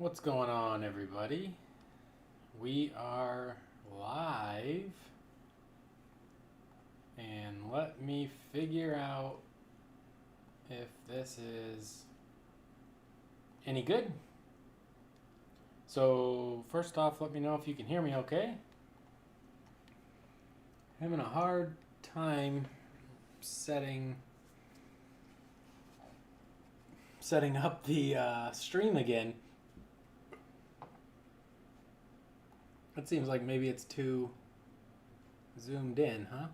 What's going on, everybody? We are live, and let me figure out if this is any good. So first off, let me know if you can hear me okay. Having a hard time setting up the stream again. It seems like maybe it's too zoomed in, huh?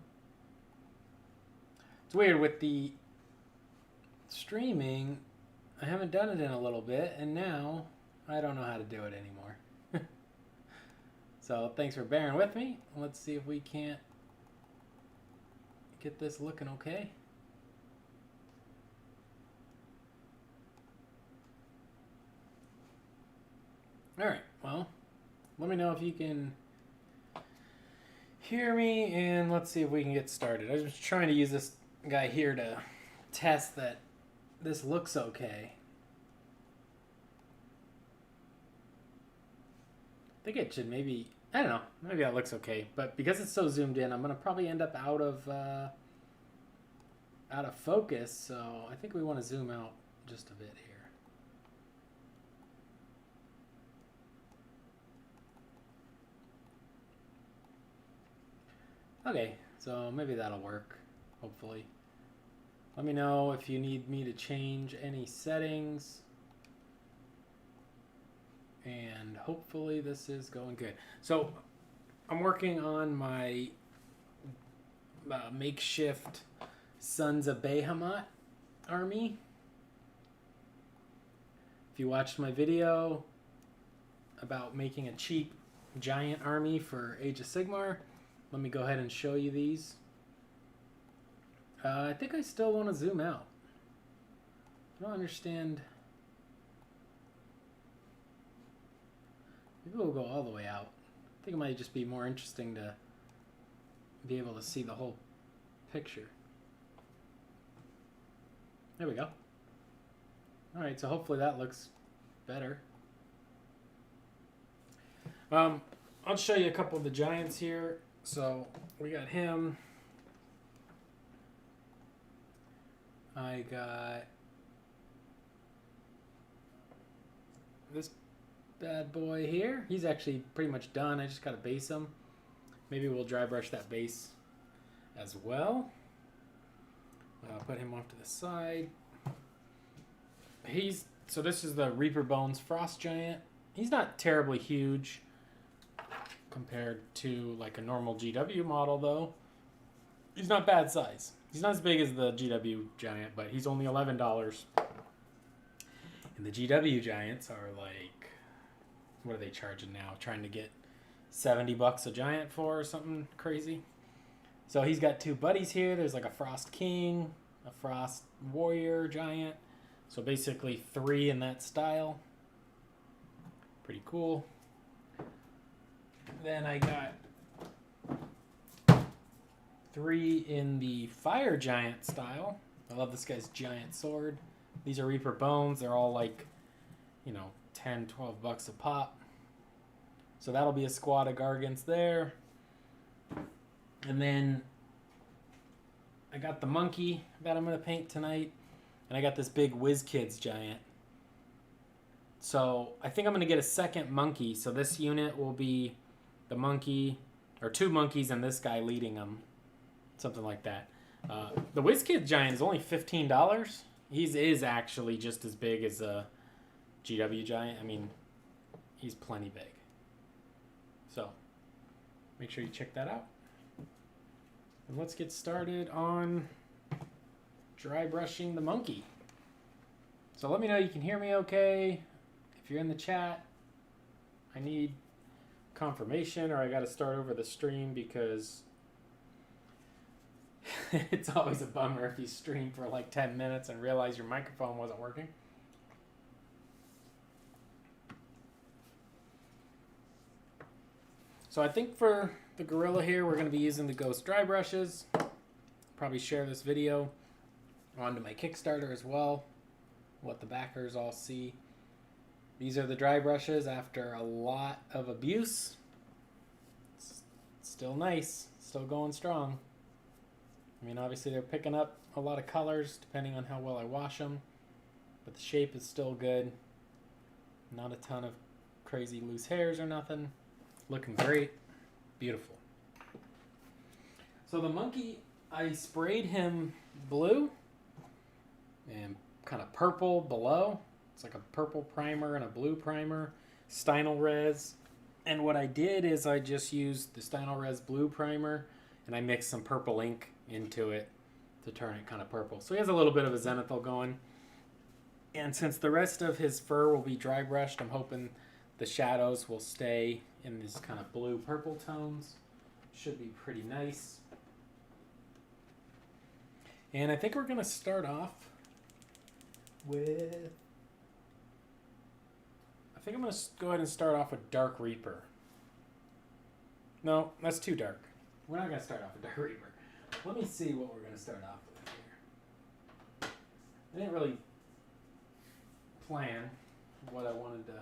It's weird with the streaming. I haven't done it in a little bit, and now I don't know how to do it anymore. So thanks for bearing with me. Let's see if we can't get this looking okay. All right, well, let me know if you can hear me, and let's see if we can get started. I was trying to use this guy here to test that this looks okay. I think it should maybe, I don't know, maybe that looks okay. But because it's so zoomed in, I'm going to probably end up out of focus. So I think we want to zoom out just a bit here. Okay, so maybe that'll work, hopefully. Let me know if you need me to change any settings. And hopefully this is going good. So I'm working on my makeshift Sons of Behemoth army. If you watched my video about making a cheap giant army for Age of Sigmar, let me go ahead and show you these. I think I still want to zoom out. I don't understand. Maybe we'll go all the way out. I think it might just be more interesting to be able to see the whole picture. There we go. All right, so hopefully that looks better. I'll show you a couple of the giants here. So we got him. I got this bad boy here. He's actually pretty much done. I just got to base him. Maybe we'll dry brush that base as well. Put him off to the side. So this is the Reaper Bones Frost Giant. He's not terribly huge compared to like a normal GW model, though. He's not bad size. He's not as big as the GW Giant, but he's only $11. And the GW Giants are like, what are they charging now? Trying to get $70 a giant for or something crazy. So he's got two buddies here. There's like a Frost King, a Frost Warrior Giant. So basically 3 in that style. Pretty cool. Then I got 3 in the Fire Giant style. I love this guy's giant sword. These are Reaper Bones. They're all like, you know, $10, $12 a pop. So that'll be a squad of Gargants there. And then I got the monkey that I'm going to paint tonight. And I got this big Wizkids giant. So I think I'm going to get a second monkey. So this unit will be the monkey, or 2 monkeys and this guy leading them. Something like that. The Wizkids giant is only $15. He is actually just as big as a GW giant. I mean, he's plenty big. So make sure you check that out. And let's get started on dry brushing the monkey. So let me know you can hear me okay. If you're in the chat, I need confirmation, or I got to start over the stream because it's always a bummer if you stream for like 10 minutes and realize your microphone wasn't working. So I think for the gorilla here, we're going to be using the Ghost dry brushes. Probably share this video onto my Kickstarter as well. Let the backers all see These are the dry brushes after a lot of abuse. It's still nice, still going strong. I mean, obviously they're picking up a lot of colors depending on how well I wash them, but the shape is still good. Not a ton of crazy loose hairs or nothing. Looking great. Beautiful. So the monkey, I sprayed him blue and kind of purple below. It's like a purple primer and a blue primer, Stynylrez Res. And what I did is I just used the Stynylrez Res blue primer and I mixed some purple ink into it to turn it kind of purple. So he has a little bit of a zenithal going. And since the rest of his fur will be dry brushed, I'm hoping the shadows will stay in this kind of blue purple tones. Should be pretty nice. And I think we're going to start off with... I think I'm going to go ahead and start off with Dark Reaper. No, that's too dark. We're not going to start off with Dark Reaper. Let me see what we're going to start off with here. I didn't really plan what I wanted to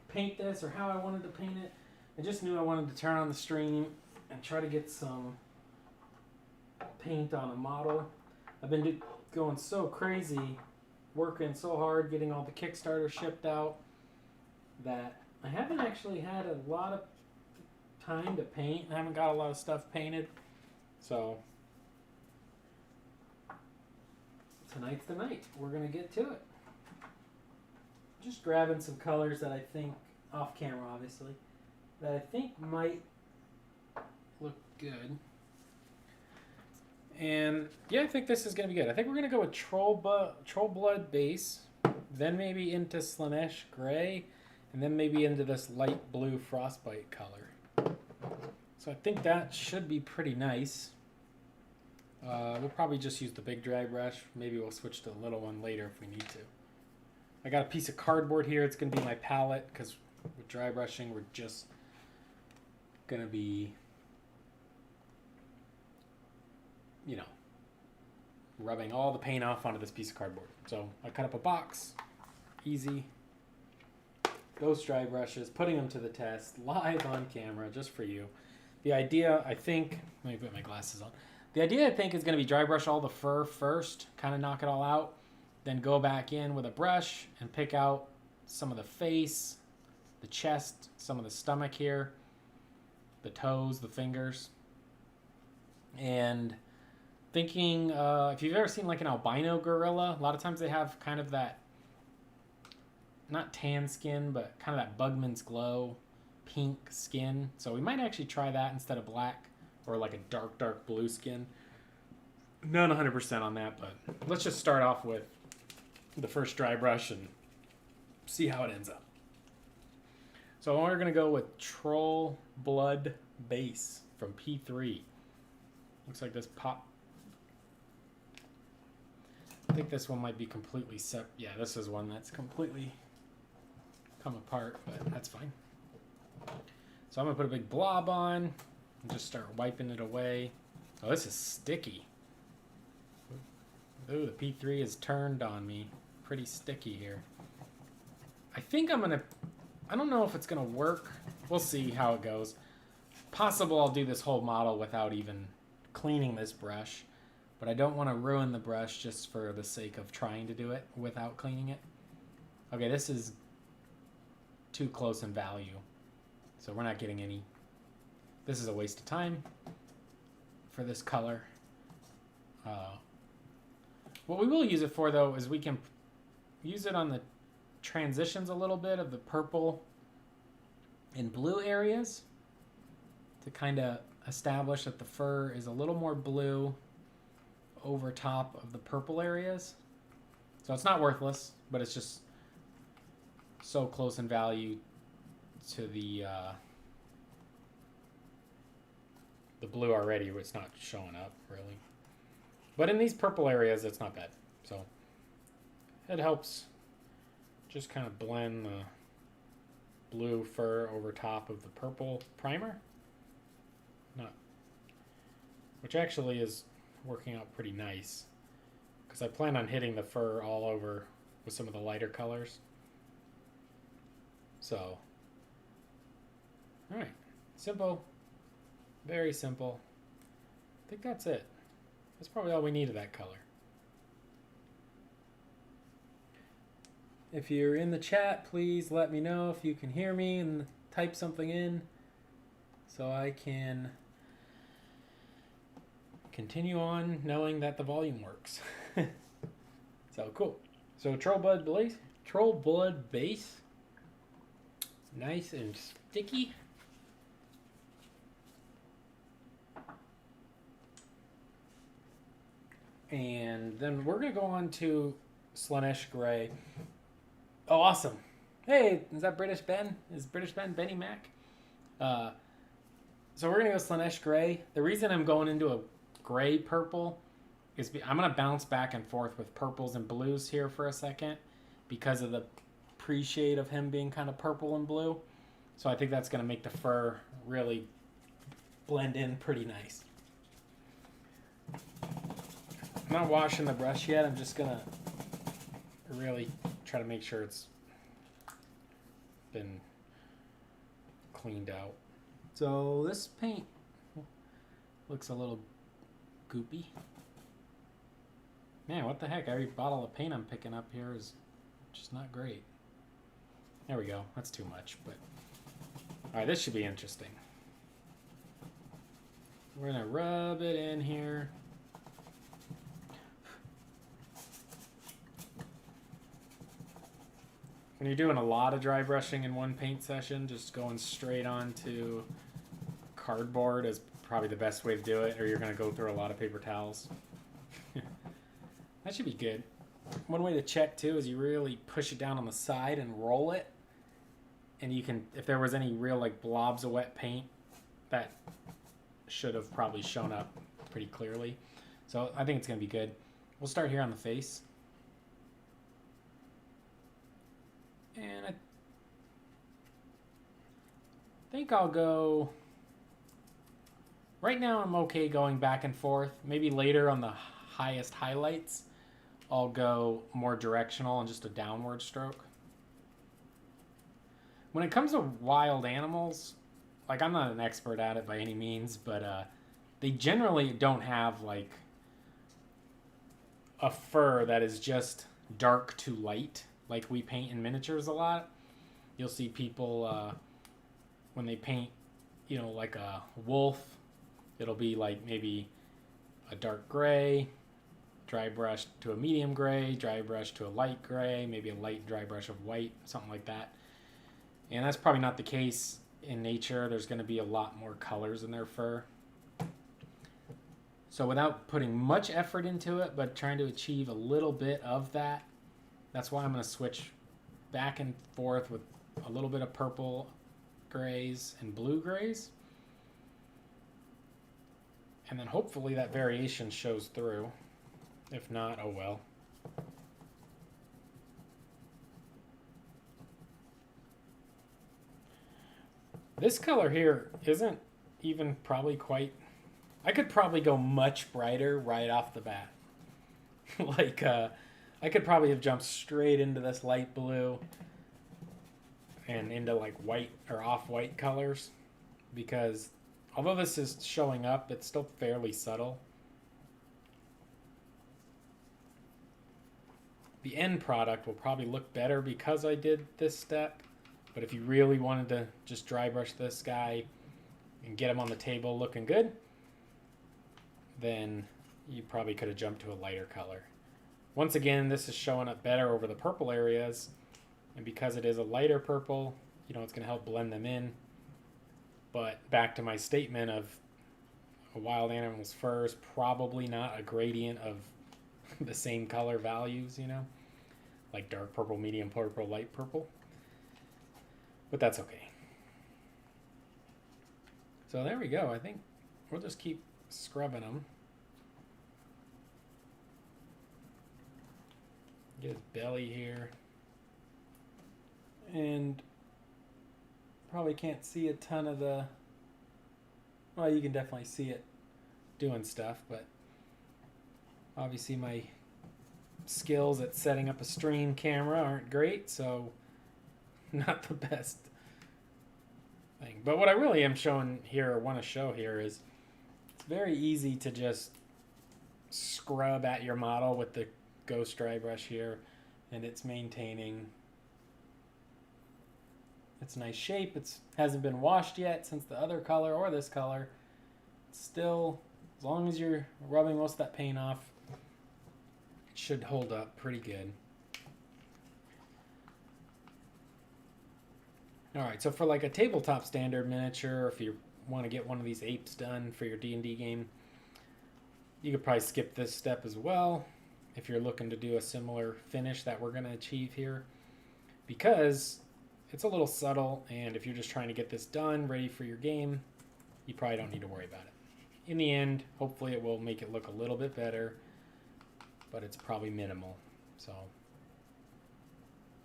paint this or how I wanted to paint it. I just knew I wanted to turn on the stream and try to get some paint on a model. I've been going so crazy, working so hard, getting all the Kickstarter shipped out, that I haven't actually had a lot of time to paint. I haven't got a lot of stuff painted. So tonight's the night. We're going to get to it. Just grabbing some colors that I think, off camera obviously, that I think might look good. And yeah, I think this is going to be good. I think we're going to go with Troll Blood base, then maybe into Slanesh Gray, and then maybe into this light blue Frostbite color. So I think that should be pretty nice. We'll probably just use the big dry brush. Maybe we'll switch to the little one later if we need to. I got a piece of cardboard here. It's going to be my palette because with dry brushing, we're just going to be, you know, rubbing all the paint off onto this piece of cardboard. So I cut up a box. Easy. Those dry brushes, putting them to the test live on camera just for you. The idea, I think, let me put my glasses on. The idea, I think, is going to be dry brush all the fur first, kind of knock it all out, then go back in with a brush and pick out some of the face, the chest, some of the stomach here, the toes, the fingers. And thinking, if you've ever seen like an albino gorilla, a lot of times they have kind of that, not tan skin, but kind of that Bugman's Glow pink skin. So we might actually try that instead of black, or like a dark, dark blue skin. Not 100% on that, but let's just start off with the first dry brush and see how it ends up. So we're going to go with Troll Blood Base from P3. Looks like this pop. I think this one might be completely separate. Yeah, this is one that's completely come apart, but that's fine. So I'm going to put a big blob on and just start wiping it away. Oh, this is sticky. Ooh, the P3 is turned on me. Pretty sticky here. I think I'm going to... I don't know if it's going to work. We'll see how it goes. Possible I'll do this whole model without even cleaning this brush. But I don't want to ruin the brush just for the sake of trying to do it without cleaning it. Okay, this is too close in value. So we're not getting any... This is a waste of time for this color. What we will use it for, though, is we can use it on the transitions a little bit of the purple and blue areas to kind of establish that the fur is a little more blue over top of the purple areas. So it's not worthless, but it's just so close in value to the blue already, it's not showing up really. But in these purple areas, it's not bad. So it helps just kind of blend the blue fur over top of the purple primer. Which actually is working out pretty nice, because I plan on hitting the fur all over with some of the lighter colors. So, all right, simple, very simple. I think that's it. That's probably all we need of that color. If you're in the chat, please let me know if you can hear me and type something in so I can continue on knowing that the volume works. So cool. So Troll Blood base. Nice and sticky. And then we're going to go on to Slaanesh Gray. Oh, awesome. Hey, is that British Ben? Is British Ben Benny Mac? So we're going to go Slaanesh Gray. The reason I'm going into a gray purple is I'm going to bounce back and forth with purples and blues here for a second because of the pre-shade of him being kind of purple and blue. So I think that's going to make the fur really blend in pretty nice. I'm not washing the brush yet. I'm just going to really try to make sure it's been cleaned out. So this paint looks a little goopy. Man, what the heck? Every bottle of paint I'm picking up here is just not great. There we go. That's too much, but all right, this should be interesting. We're gonna rub it in here. When you're doing a lot of dry brushing in one paint session, just going straight on to cardboard is probably the best way to do it, or you're going to go through a lot of paper towels. That should be good. One way to check too is you really push it down on the side and roll it, and you can, if there was any real like blobs of wet paint, that should have probably shown up pretty clearly. So I think it's going to be good. We'll start here on the face. And I think I'll go, right now I'm okay going back and forth. Maybe later on the highest highlights, I'll go more directional and just a downward stroke. When it comes to wild animals, like I'm not an expert at it by any means, but they generally don't have like a fur that is just dark to light. Like we paint in miniatures a lot. You'll see people when they paint, you know, like a wolf, it'll be like maybe a dark gray, dry brush to a medium gray, dry brush to a light gray, maybe a light dry brush of white, something like that. And that's probably not the case in nature. There's going to be a lot more colors in their fur. So without putting much effort into it, but trying to achieve a little bit of that, that's why I'm going to switch back and forth with a little bit of purple grays and blue grays. And then hopefully that variation shows through. If not, oh well. This color here isn't even probably quite... I could probably go much brighter right off the bat. Like, I could probably have jumped straight into this light blue and into like white or off-white colors, because although this is showing up, it's still fairly subtle. The end product will probably look better because I did this step, but if you really wanted to just dry brush this guy and get him on the table looking good, then you probably could have jumped to a lighter color. Once again, this is showing up better over the purple areas, and because it is a lighter purple, you know, it's going to help blend them in. But back to my statement of a wild animal's fur is probably not a gradient of the same color values, you know, like dark purple, medium purple, light purple. But that's okay. So there we go. I think we'll just keep scrubbing them. Get his belly here. And probably can't see a ton of the... Well, you can definitely see it doing stuff, but obviously my skills at setting up a stream camera aren't great, so not the best thing. But what I really am showing here, or want to show here, is it's very easy to just scrub at your model with the Ghost Dry brush here, and it's maintaining its nice shape. It hasn't been washed yet since the other color or this color. It's still, as long as you're rubbing most of that paint off, it should hold up pretty good. Alright, so for like a tabletop standard miniature, if you want to get one of these apes done for your D&D game, you could probably skip this step as well if you're looking to do a similar finish that we're going to achieve here, because it's a little subtle, and if you're just trying to get this done, ready for your game, you probably don't need to worry about it. In the end, hopefully it will make it look a little bit better, but it's probably minimal. So,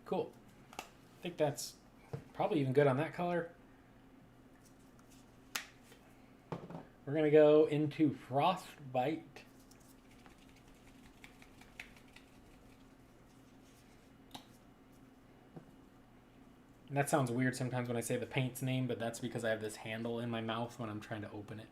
cool. I think that's probably even good on that color. We're going to go into Frostbite. And that sounds weird sometimes when I say the paint's name, but that's because I have this handle in my mouth when I'm trying to open it.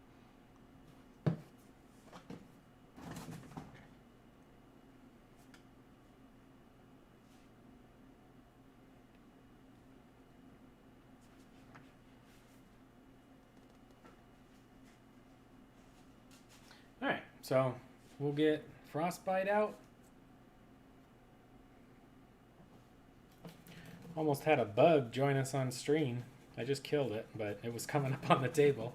Alright, so we'll get Frostbite out. Almost had a bug join us on stream. I just killed it, but it was coming up on the table.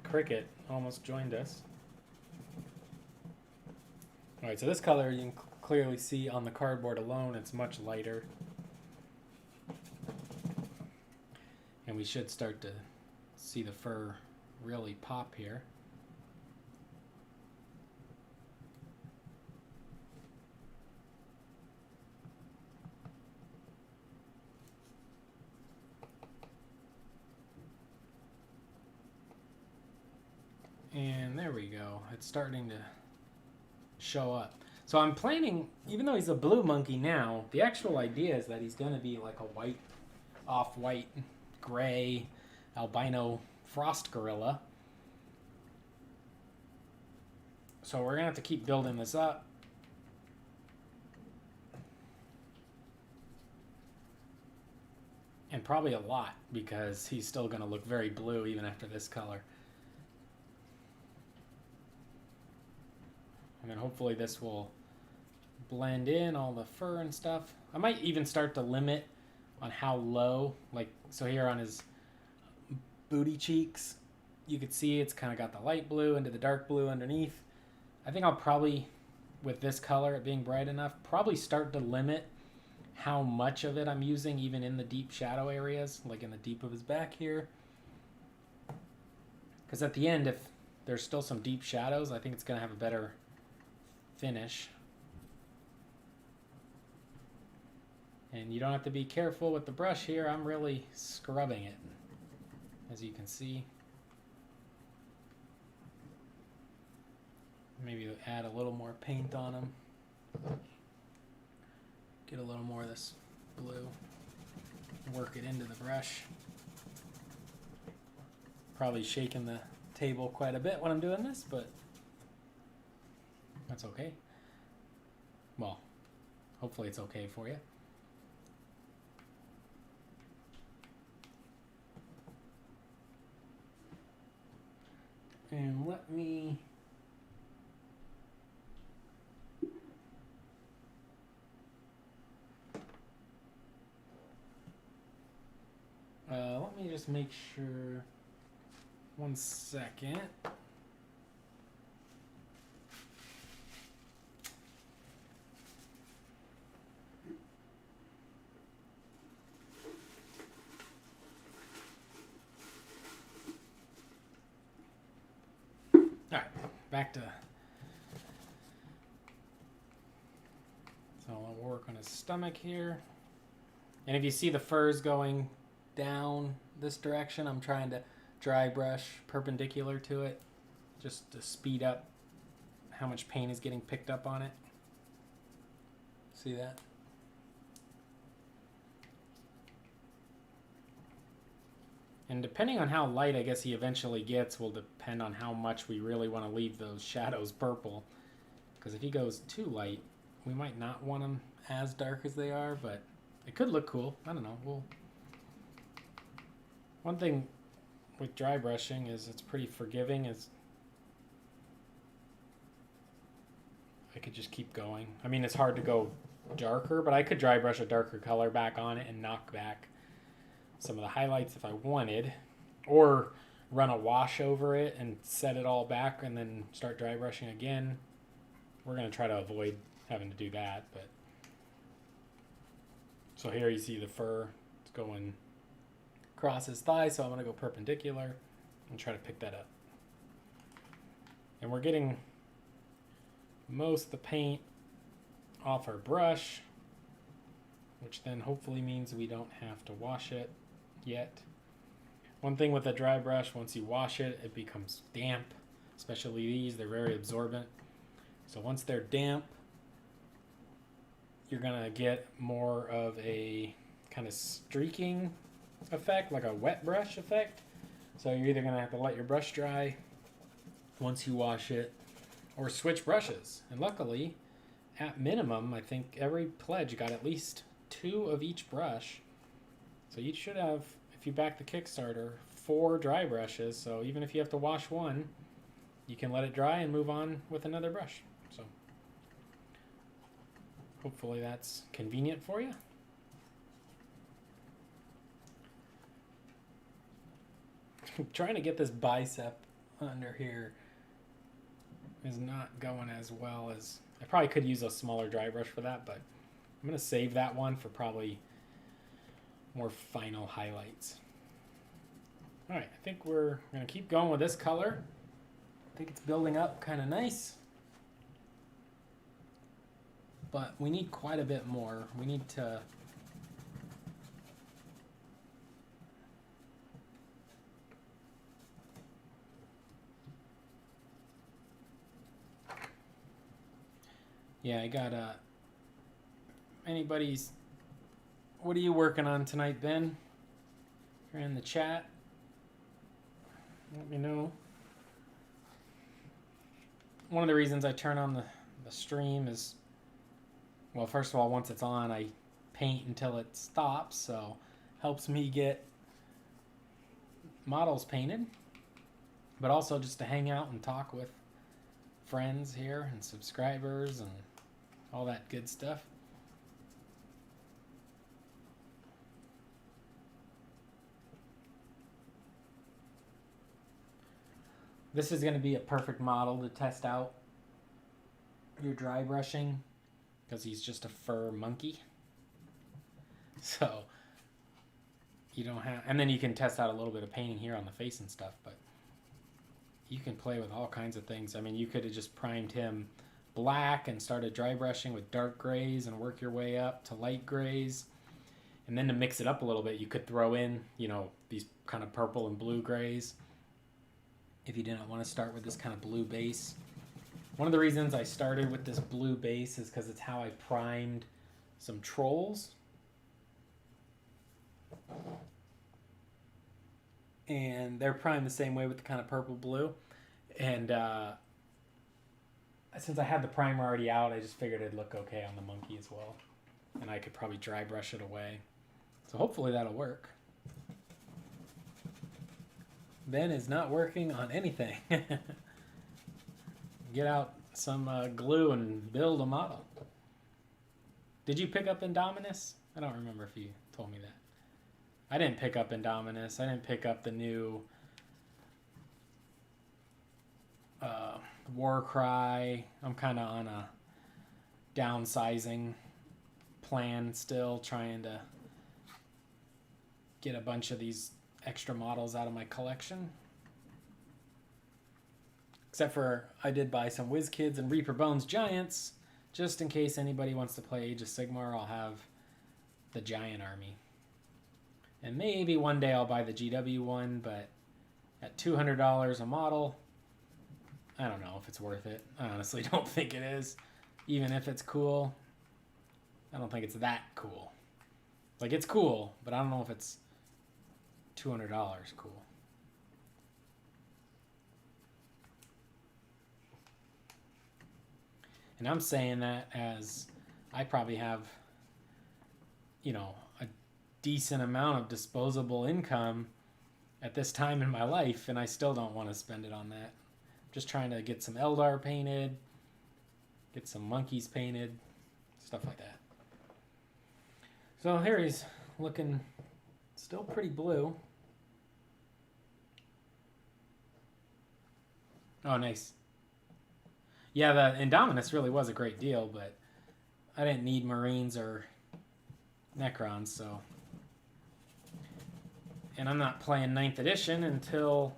Cricket almost joined us. Alright, so this color you can clearly see on the cardboard alone, it's much lighter. And we should start to see the fur really pop here. And there we go. It's starting to show up. So I'm planning, even though he's a blue monkey now, the actual idea is that he's going to be like a white, off-white, gray, albino frost gorilla. So we're going to have to keep building this up. And probably a lot, because he's still going to look very blue even after this color. And then hopefully this will blend in all the fur and stuff. I might even start to limit on how low, like, so here on his booty cheeks, you could see it's kind of got the light blue into the dark blue underneath. I think I'll probably, with this color, it being bright enough, probably start to limit how much of it I'm using, even in the deep shadow areas, like in the deep of his back here. Because at the end, if there's still some deep shadows, I think it's going to have a better finish. And you don't have to be careful with the brush here. I'm really scrubbing it, as you can see. Maybe add a little more paint on them. Get a little more of this blue. Work it into the brush. Probably shaking the table quite a bit when I'm doing this, but that's okay. Well, hopefully it's okay for you. And let me just make sure. 1 second. Alright, back to. So I'll work on his stomach here. And if you see the furs going down this direction, I'm trying to dry brush perpendicular to it just to speed up how much paint is getting picked up on it. See that? And depending on how light I guess he eventually gets will depend on how much we really want to leave those shadows purple. Because if he goes too light, we might not want them as dark as they are, but it could look cool. I don't know. One thing with dry brushing is it's pretty forgiving. I could just keep going. I mean, it's hard to go darker, but I could dry brush a darker color back on it and knock back some of the highlights if I wanted, or run a wash over it and set it all back and then start dry brushing again. We're going to try to avoid having to do that, but so here you see the fur. It's going across his thigh, so I'm going to go perpendicular and try to pick that up. And we're getting most of the paint off our brush, which then hopefully means we don't have to wash it yet. One thing with a dry brush, once you wash it, it becomes damp, especially these. They're very absorbent. So once they're damp, you're going to get more of a kind of streaking effect, like a wet brush effect. So you're either going to have to let your brush dry once you wash it, or switch brushes. And luckily, at minimum, I think every pledge got at least 2 of each brush. So you should have, if you back the Kickstarter, 4 dry brushes. So even if you have to wash one, you can let it dry and move on with another brush. So hopefully that's convenient for you. I'm trying to get this bicep under here is not going as well as I probably could use a smaller dry brush for that, but I'm going to save that one for probably more final highlights. All right, I think we're going to keep going with this color. I think it's building up kind of nice, but we need quite a bit more. We need to I got anybody's, what are you working on tonight, Ben? If you're in the chat, let me know. One of the reasons I turn on the stream is, well, first of all, once it's on, I paint until it stops, so helps me get models painted, but also just to hang out and talk with friends here and subscribers and all that good stuff. This is going to be a perfect model to test out your dry brushing because he's just a fur monkey. So you don't have, and then you can test out a little bit of painting here on the face and stuff, but you can play with all kinds of things. I mean, you could have just primed him black and started dry brushing with dark grays and work your way up to light grays. And then to mix it up a little bit, you could throw in, you know, these kind of purple and blue grays if you didn't want to start with this kind of blue base. One of the reasons I started with this blue base is because it's how I primed some trolls. And they're primed the same way with the kind of purple blue. And since I had the primer already out, I just figured it'd look okay on the monkey as well. And I could probably dry brush it away. So hopefully that'll work. Ben is not working on anything. Get out some glue and build a model. Did you pick up Indominus? I don't remember if you told me that. I didn't pick up Indominus. I didn't pick up the new Warcry. I'm kind of on a downsizing plan still, trying to get a bunch of these extra models out of my collection. Except for I did buy some Wizkids and Reaper Bones Giants, just in case anybody wants to play Age of Sigmar. I'll have the Giant Army. And maybe one day I'll buy the GW one, but at $200 a model, I don't know if it's worth it. I honestly don't think it is, even if it's cool. I don't think it's that cool. Like, it's cool, but I don't know if it's $200 cool. And I'm saying that as I probably have, a decent amount of disposable income at this time in my life, and I still don't want to spend it on that. Just trying to get some Eldar painted, get some monkeys painted, stuff like that. So here he's looking still pretty blue. Oh, nice. Yeah, the Indominus really was a great deal, but I didn't need Marines or Necrons, so... And I'm not playing 9th edition until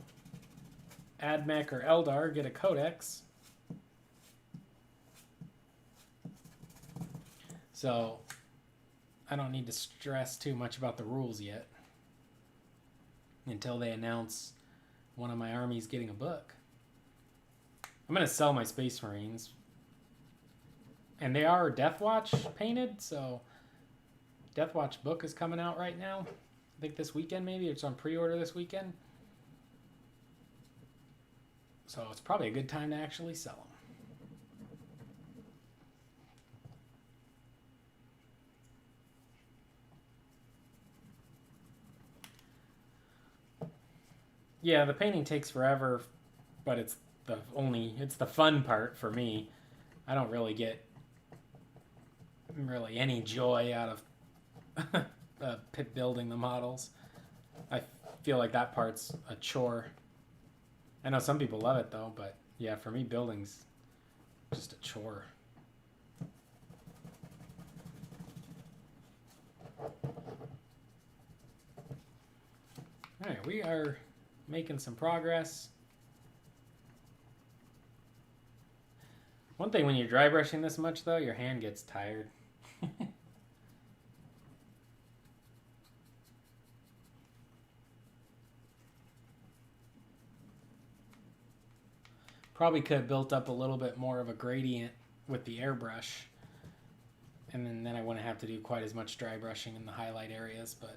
Admech or Eldar get a codex. So I don't need to stress too much about the rules yet until they announce one of my armies getting a book. I'm going to sell my Space Marines. And they are Deathwatch painted, so Deathwatch book is coming out right now. I think this weekend maybe. It's on pre-order this weekend. So it's probably a good time to actually sell them. Yeah, the painting takes forever, but it's the fun part for me. I don't really get any joy out of building the models. I feel like that part's a chore. I know some people love it though, but yeah, for me building's just a chore. Alright, we are making some progress. One thing when you're dry brushing this much though, your hand gets tired. Probably could have built up a little bit more of a gradient with the airbrush. And then I wouldn't have to do quite as much dry brushing in the highlight areas, but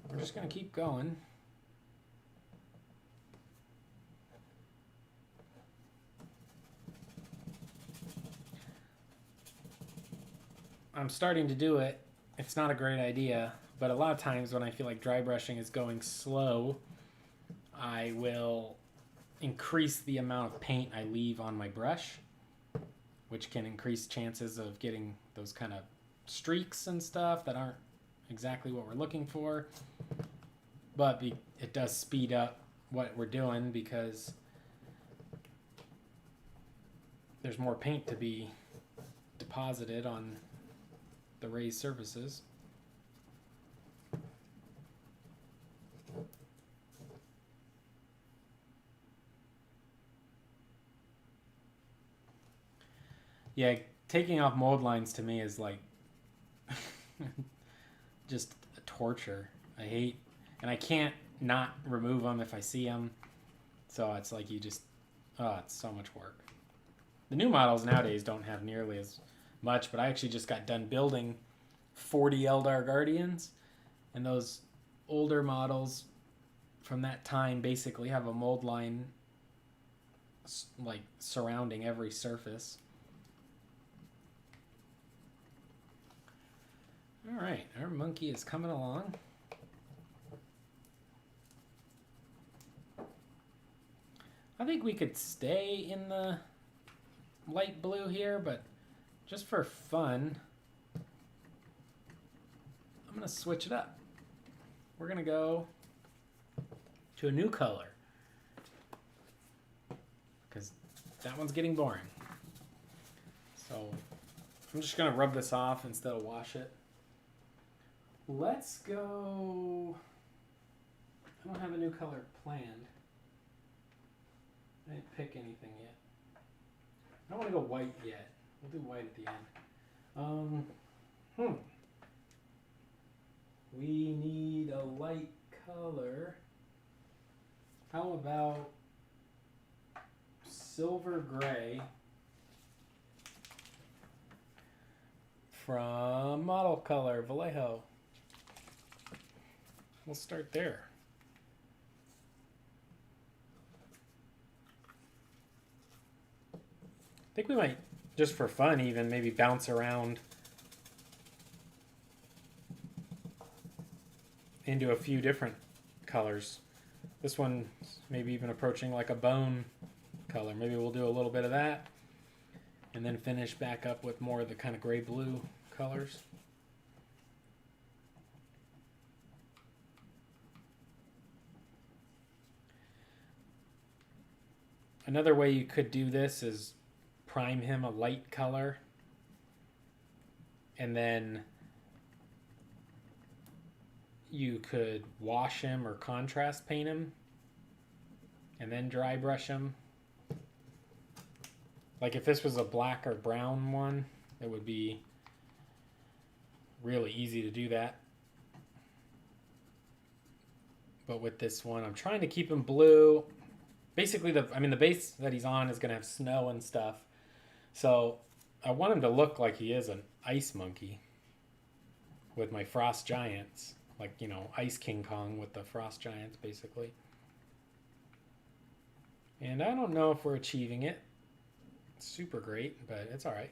we're just going to keep going. I'm starting to do it. It's not a great idea, but a lot of times when I feel like dry brushing is going slow, I will increase the amount of paint I leave on my brush, which can increase chances of getting those kind of streaks and stuff that aren't exactly what we're looking for. But it does speed up what we're doing because there's more paint to be deposited on the raised surfaces. Yeah, taking off mold lines to me is like just a torture. I hate, and I can't not remove them if I see them. So it's like it's so much work. The new models nowadays don't have nearly as much, but I actually just got done building 40 Eldar Guardians, and those older models from that time basically have a mold line like surrounding every surface. All right, our monkey is coming along. I think we could stay in the light blue here, but just for fun, I'm going to switch it up. We're going to go to a new color because that one's getting boring. So I'm just going to rub this off instead of wash it. Let's go... I don't have a new color planned. I didn't pick anything yet. I don't want to go white yet. We'll do white at the end. We need a light color. How about silver gray from Model Color, Vallejo. We'll start there. I think we might, just for fun even, maybe bounce around into a few different colors. This one maybe even approaching like a bone color. Maybe we'll do a little bit of that and then finish back up with more of the kind of gray-blue colors. Another way you could do this is prime him a light color and then you could wash him or contrast paint him and then dry brush him. Like if this was a black or brown one, it would be really easy to do that. But with this one, I'm trying to keep him blue. Basically, the base that he's on is going to have snow and stuff. So I want him to look like he is an ice monkey with my frost giants. Like, you know, Ice King Kong with the frost giants, basically. And I don't know if we're achieving it super great, but it's all right.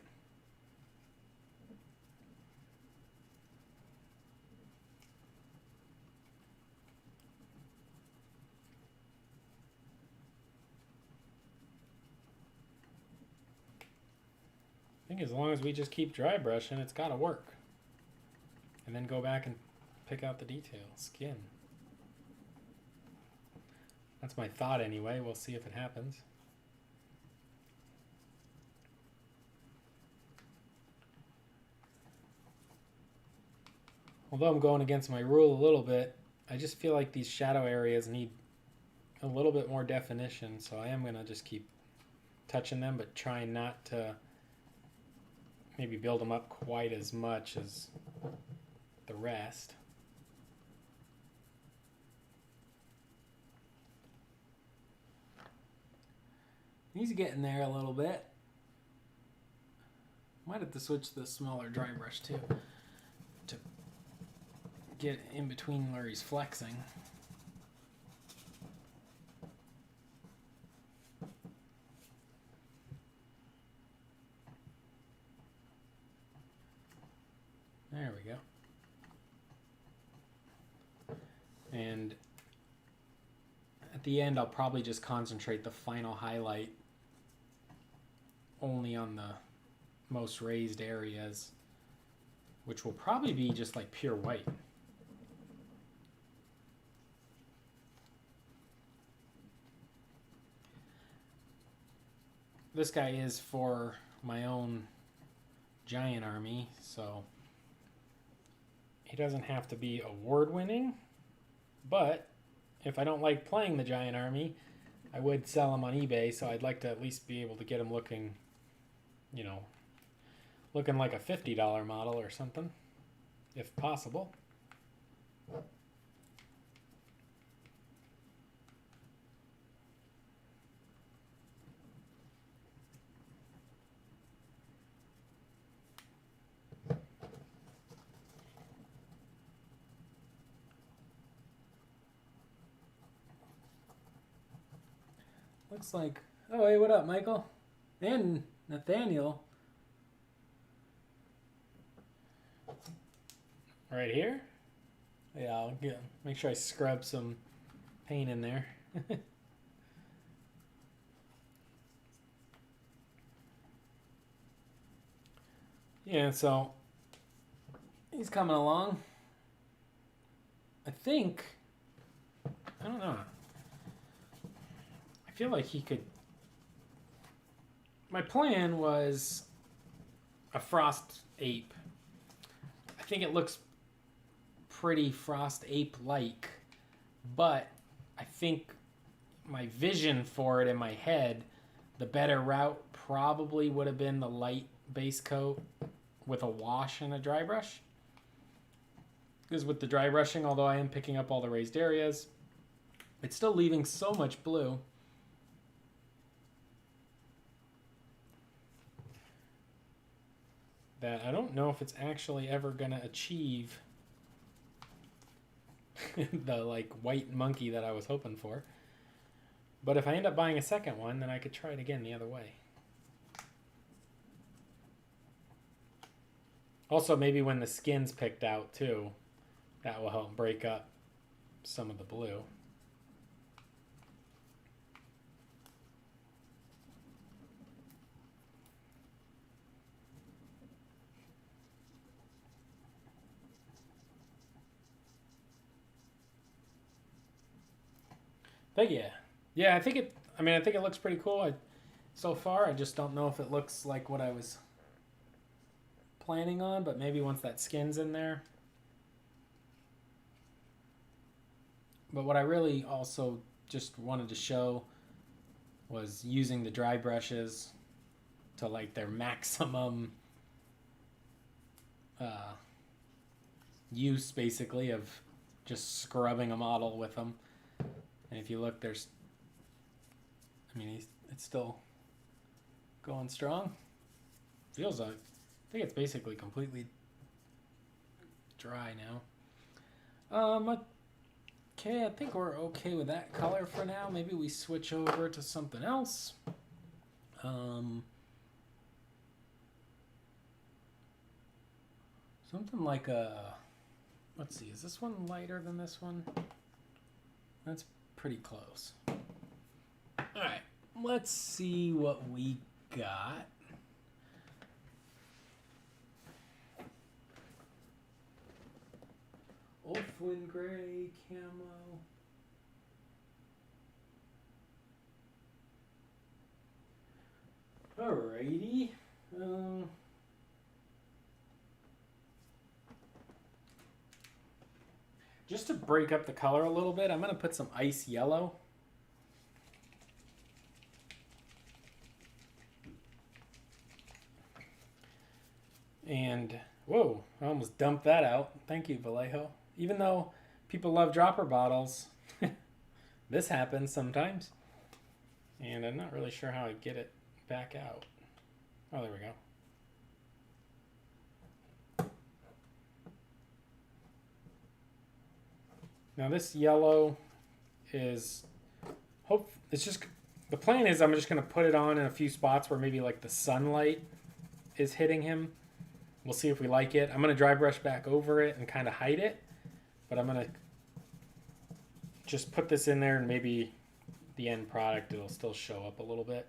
I think as long as we just keep dry brushing, it's got to work. And then go back and pick out the details. Skin. That's my thought anyway. We'll see if it happens. Although I'm going against my rule a little bit, I just feel like these shadow areas need a little bit more definition, so I am going to just keep touching them, but trying not to maybe build them up quite as much as the rest. He's getting there a little bit. Might have to switch to the smaller dry brush too to get in between where he's flexing. There we go. And at the end, I'll probably just concentrate the final highlight only on the most raised areas, which will probably be just like pure white. This guy is for my own giant army, so he doesn't have to be award-winning, but if I don't like playing the giant army, I would sell him on eBay, so I'd like to at least be able to get him looking, you know, looking like a $50 model or something, if possible. Looks like, oh hey, what up, Michael? And Nathaniel. Right here? Yeah, I'll make sure I scrub some paint in there. Yeah, so he's coming along. I think, I don't know. I feel like he could. My plan was a frost ape. I think it looks pretty frost ape like, but I think my vision for it in my head, the better route probably would have been the light base coat with a wash and a dry brush. Because with the dry brushing, although I am picking up all the raised areas, it's still leaving so much blue. that I don't know if it's actually ever going to achieve the like white monkey that I was hoping for. But if I end up buying a second one, then I could try it again the other way. Also, maybe when the skin's picked out too, that will help break up some of the blue. But yeah, I think it looks pretty cool. So far, I just don't know if it looks like what I was planning on, but maybe once that skin's in there. But what I really also just wanted to show was using the dry brushes to like their maximum use, basically, of just scrubbing a model with them. And if you look, it's still going strong. Feels like, I think it's basically completely dry now. Okay, I think we're okay with that color for now. Maybe we switch over to something else. Something like let's see, is this one lighter than this one? That's pretty close. All right, let's see what we got. Wolfwind Gray camo. Alrighty. Just to break up the color a little bit, I'm going to put some ice yellow. And, whoa, I almost dumped that out. Thank you, Vallejo. Even though people love dropper bottles, this happens sometimes. And I'm not really sure how I'd get it back out. Oh, there we go. Now this yellow is, it's just, the plan is I'm just going to put it on in a few spots where maybe like the sunlight is hitting him. We'll see if we like it. I'm going to dry brush back over it and kind of hide it. But I'm going to just put this in there and maybe the end product, it'll still show up a little bit.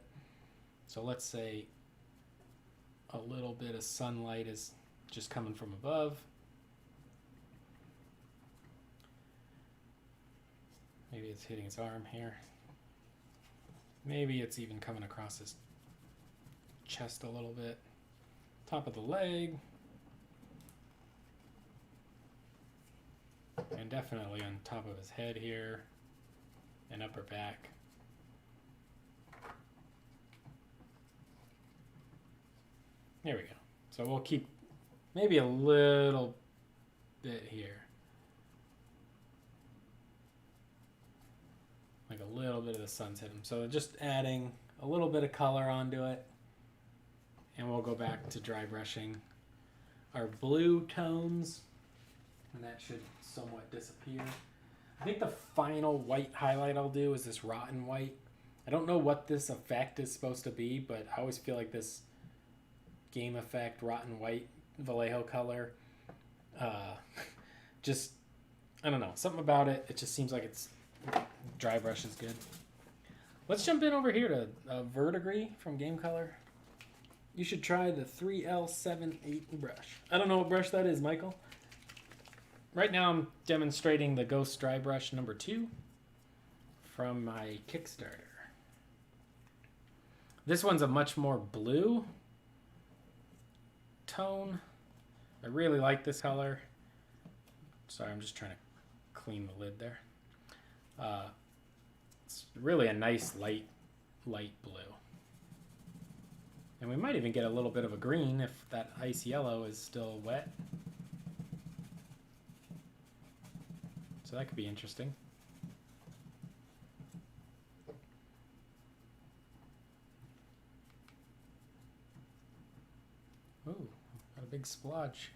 So let's say a little bit of sunlight is just coming from above. Maybe it's hitting his arm here. Maybe it's even coming across his chest a little bit. Top of the leg. And definitely on top of his head here and upper back. There we go. So we'll keep maybe a little bit here. Like a little bit of the sun's hit him. So just adding a little bit of color onto it. And we'll go back to dry brushing our blue tones. And that should somewhat disappear. I think the final white highlight I'll do is this rotten white. I don't know what this effect is supposed to be, but I always feel like this game effect, rotten white, Vallejo color, just, I don't know, something about it, it just seems like it's, dry brush is good. Let's jump in over here to Verdigris from Game Color. You should try the 3L78 brush. I don't know what brush that is, Michael. Right now I'm demonstrating the Ghost Dry Brush number 2 from my Kickstarter. This one's a much more blue tone. I really like this color. Sorry, I'm just trying to clean the lid there. It's really a nice light blue. And we might even get a little bit of a green if that ice yellow is still wet. So that could be interesting. Ooh, got a big splotch.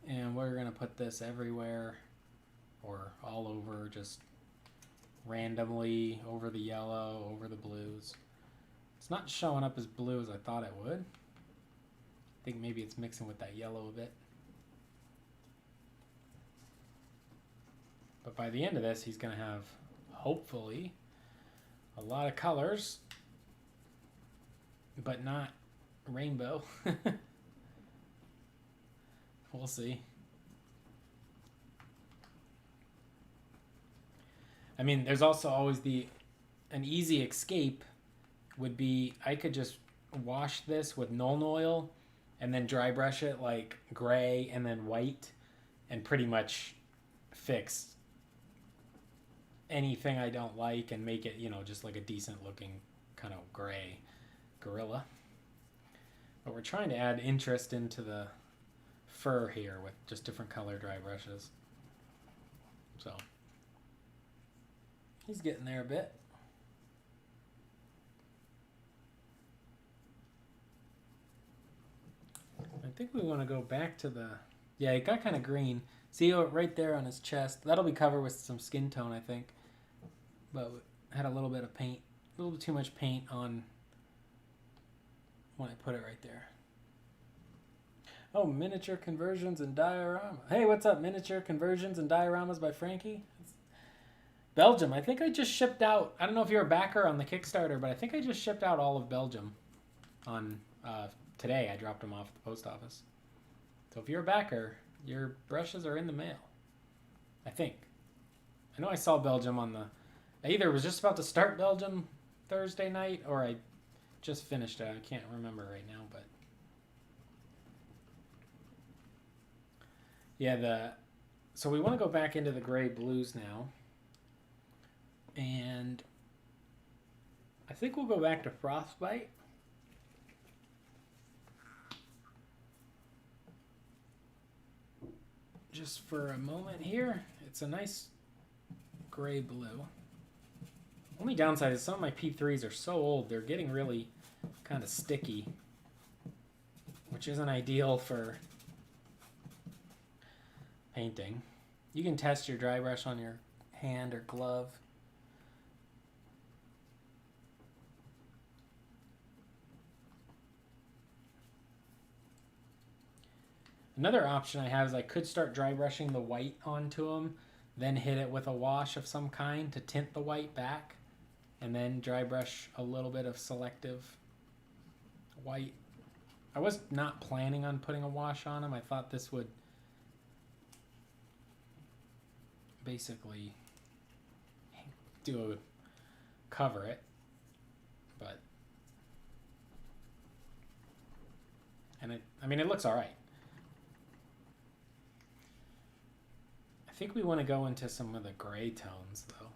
And we're going to put this everywhere or all over, just randomly over the yellow, over the blues. It's not showing up as blue as I thought it would. I think maybe it's mixing with that yellow a bit. But by the end of this, he's going to have, hopefully, a lot of colors, but not rainbow. We'll see. I mean, there's also always an easy escape would be I could just wash this with Nuln Oil and then dry brush it like gray and then white and pretty much fix anything I don't like and make it, you know, just like a decent looking kind of gray gorilla. But we're trying to add interest into the fur here with just different color dry brushes. So he's getting there a bit. I think we want to go back to the, yeah, it got kind of green. See right there on his chest. That'll be covered with some skin tone, I think. But had a little bit of paint, a little bit too much paint on when I put it right there. Oh, Miniature Conversions and Diorama. Hey, what's up, Miniature Conversions and Dioramas by Frankie? Belgium. I think I just shipped out, I don't know if you're a backer on the Kickstarter, but I think I just shipped out all of Belgium on today. I dropped them off at the post office. So if you're a backer, your brushes are in the mail. I think. I know I saw Belgium on the, I either was just about to start Belgium Thursday night or I just finished it. I can't remember right now, but yeah, so we want to go back into the gray blues now. And I think we'll go back to Frostbite. Just for a moment here. It's a nice gray blue. Only downside is some of my P3s are so old, they're getting really kind of sticky, which isn't ideal for painting. You can test your dry brush on your hand or glove. Another option I have is I could start dry brushing the white onto them, then hit it with a wash of some kind to tint the white back, and then dry brush a little bit of selective white. I was not planning on putting a wash on them. I thought this would basically cover it, but I mean it looks all right. I think we want to go into some of the gray tones though,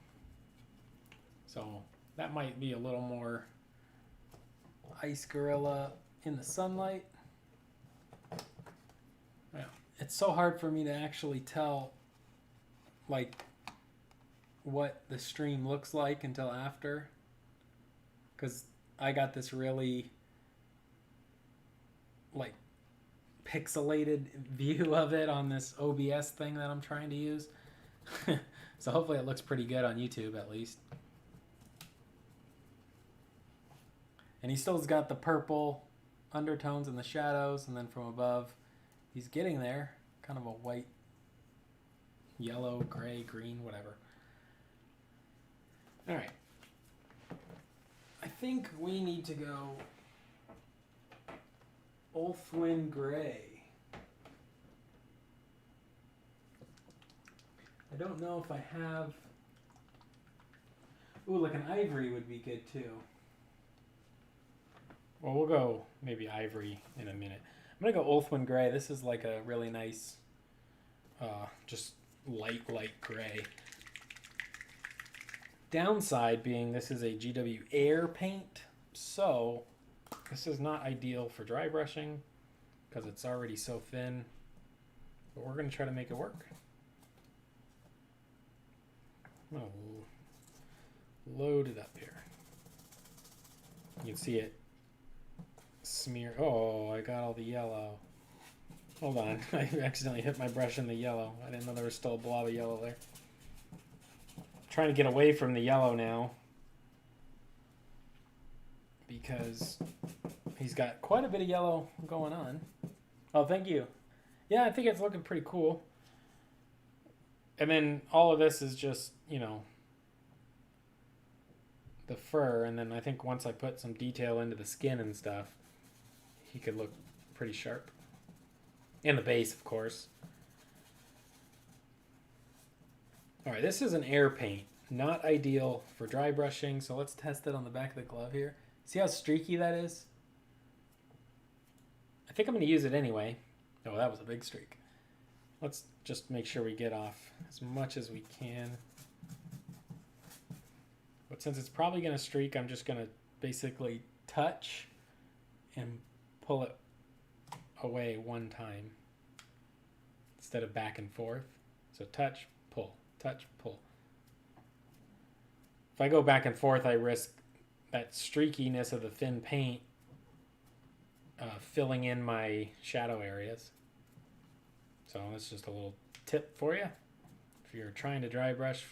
so that might be a little more ice gorilla in the sunlight. Yeah, it's so hard for me to actually tell like what the stream looks like until after, because I got this really like pixelated view of it on this OBS thing that I'm trying to use. So hopefully it looks pretty good on YouTube at least. And he still's got the purple undertones and the shadows, and then from above he's getting there, kind of a white, yellow, gray, green, whatever. All right. I think we need to go Ulthwyn Gray. I don't know if I have... Ooh, like an ivory would be good too. Well, we'll go maybe ivory in a minute. I'm going to go Ulthwyn Gray. This is like a really nice, just light gray. Downside being this is a GW Air paint, so this is not ideal for dry brushing because it's already so thin, but we're going to try to make it work. I'm gonna load it up here. You can see it smear. Oh, I got all the yellow. Hold on, I accidentally hit my brush in the yellow. I didn't know there was still a blob of yellow there. I'm trying to get away from the yellow now because he's got quite a bit of yellow going on. Oh, thank you. Yeah, I think it's looking pretty cool. And then all of this is just, you know, the fur. And then I think once I put some detail into the skin and stuff, he could look pretty sharp. And the base, of course. All right, this is an air paint. Not ideal for dry brushing, so let's test it on the back of the glove here. See how streaky that is? I think I'm going to use it anyway. Oh, that was a big streak. Let's just make sure we get off as much as we can. But since it's probably going to streak, I'm just going to basically touch and pull it away one time instead of back and forth. So touch, pull, touch, pull. If I go back and forth, I risk that streakiness of the thin paint filling in my shadow areas. So that's just a little tip for you. If you're trying to dry brush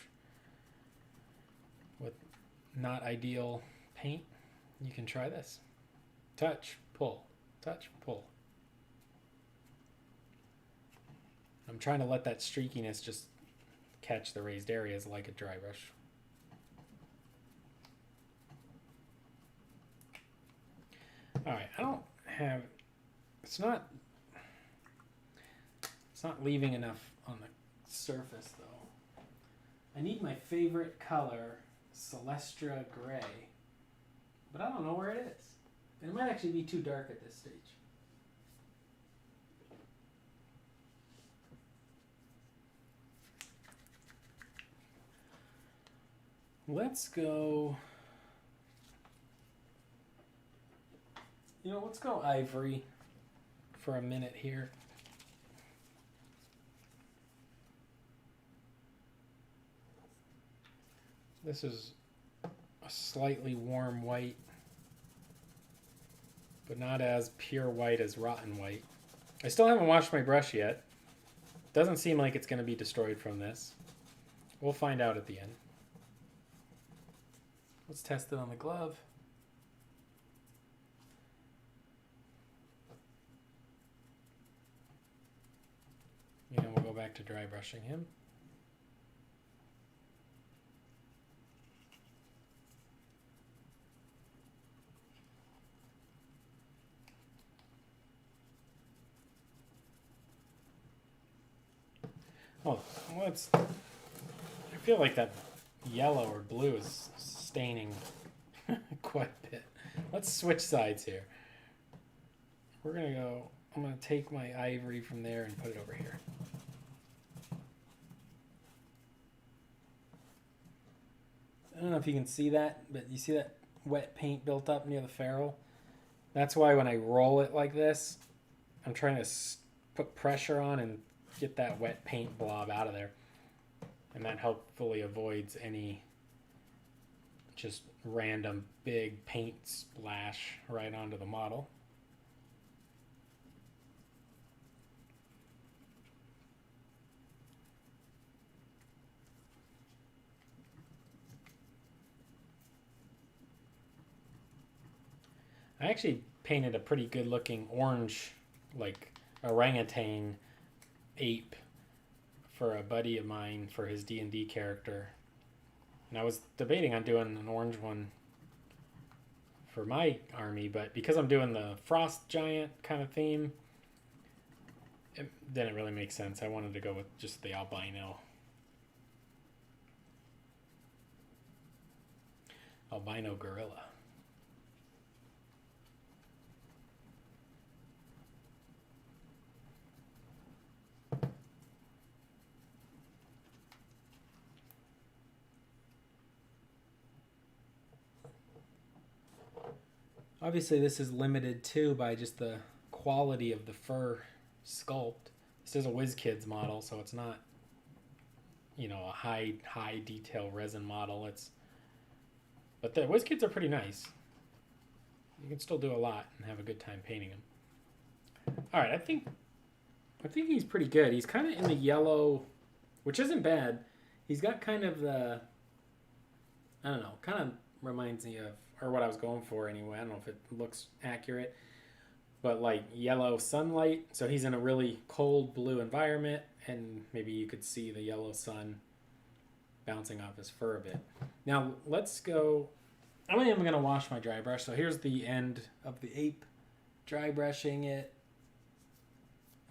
with not ideal paint, you can try this. Touch, pull, touch, pull. I'm trying to let that streakiness just catch the raised areas like a dry brush. All right, I don't have, it's not leaving enough on the surface though. I need my favorite color, Celestra Gray, but I don't know where it is. It might actually be too dark at this stage. Let's go, let's go ivory for a minute here. This is a slightly warm white, but not as pure white as rotten white. I still haven't washed my brush yet. Doesn't seem like it's going to be destroyed from this. We'll find out at the end. Let's test it on the glove. And then we'll go back to dry brushing him. Oh, I feel like that yellow or blue is staining quite a bit. Let's switch sides here. I'm going to take my ivory from there and put it over here. I don't know if you can see that, but you see that wet paint built up near the ferrule? That's why when I roll it like this, I'm trying to put pressure on and get that wet paint blob out of there. And that hopefully avoids any just random big paint splash right onto the model. I actually painted a pretty good looking orange, like orangutan ape for a buddy of mine for his D&D character. And I was debating on doing an orange one for my army, but because I'm doing the frost giant kind of theme, it didn't really make sense. I wanted to go with just the albino gorilla. Obviously this is limited too by just the quality of the fur sculpt. This is a Wizkids model, so it's not, a high detail resin model. But the Wizkids are pretty nice. You can still do a lot and have a good time painting them. All right, I think he's pretty good. He's kind of in the yellow, which isn't bad. He's got kind of the, I don't know, kind of reminds me of, or what I was going for anyway. I don't know if it looks accurate, but like yellow sunlight. So he's in a really cold blue environment, and maybe you could see the yellow sun bouncing off his fur a bit. Now let's go. I am going to wash my dry brush. So here's the end of the ape, dry brushing it,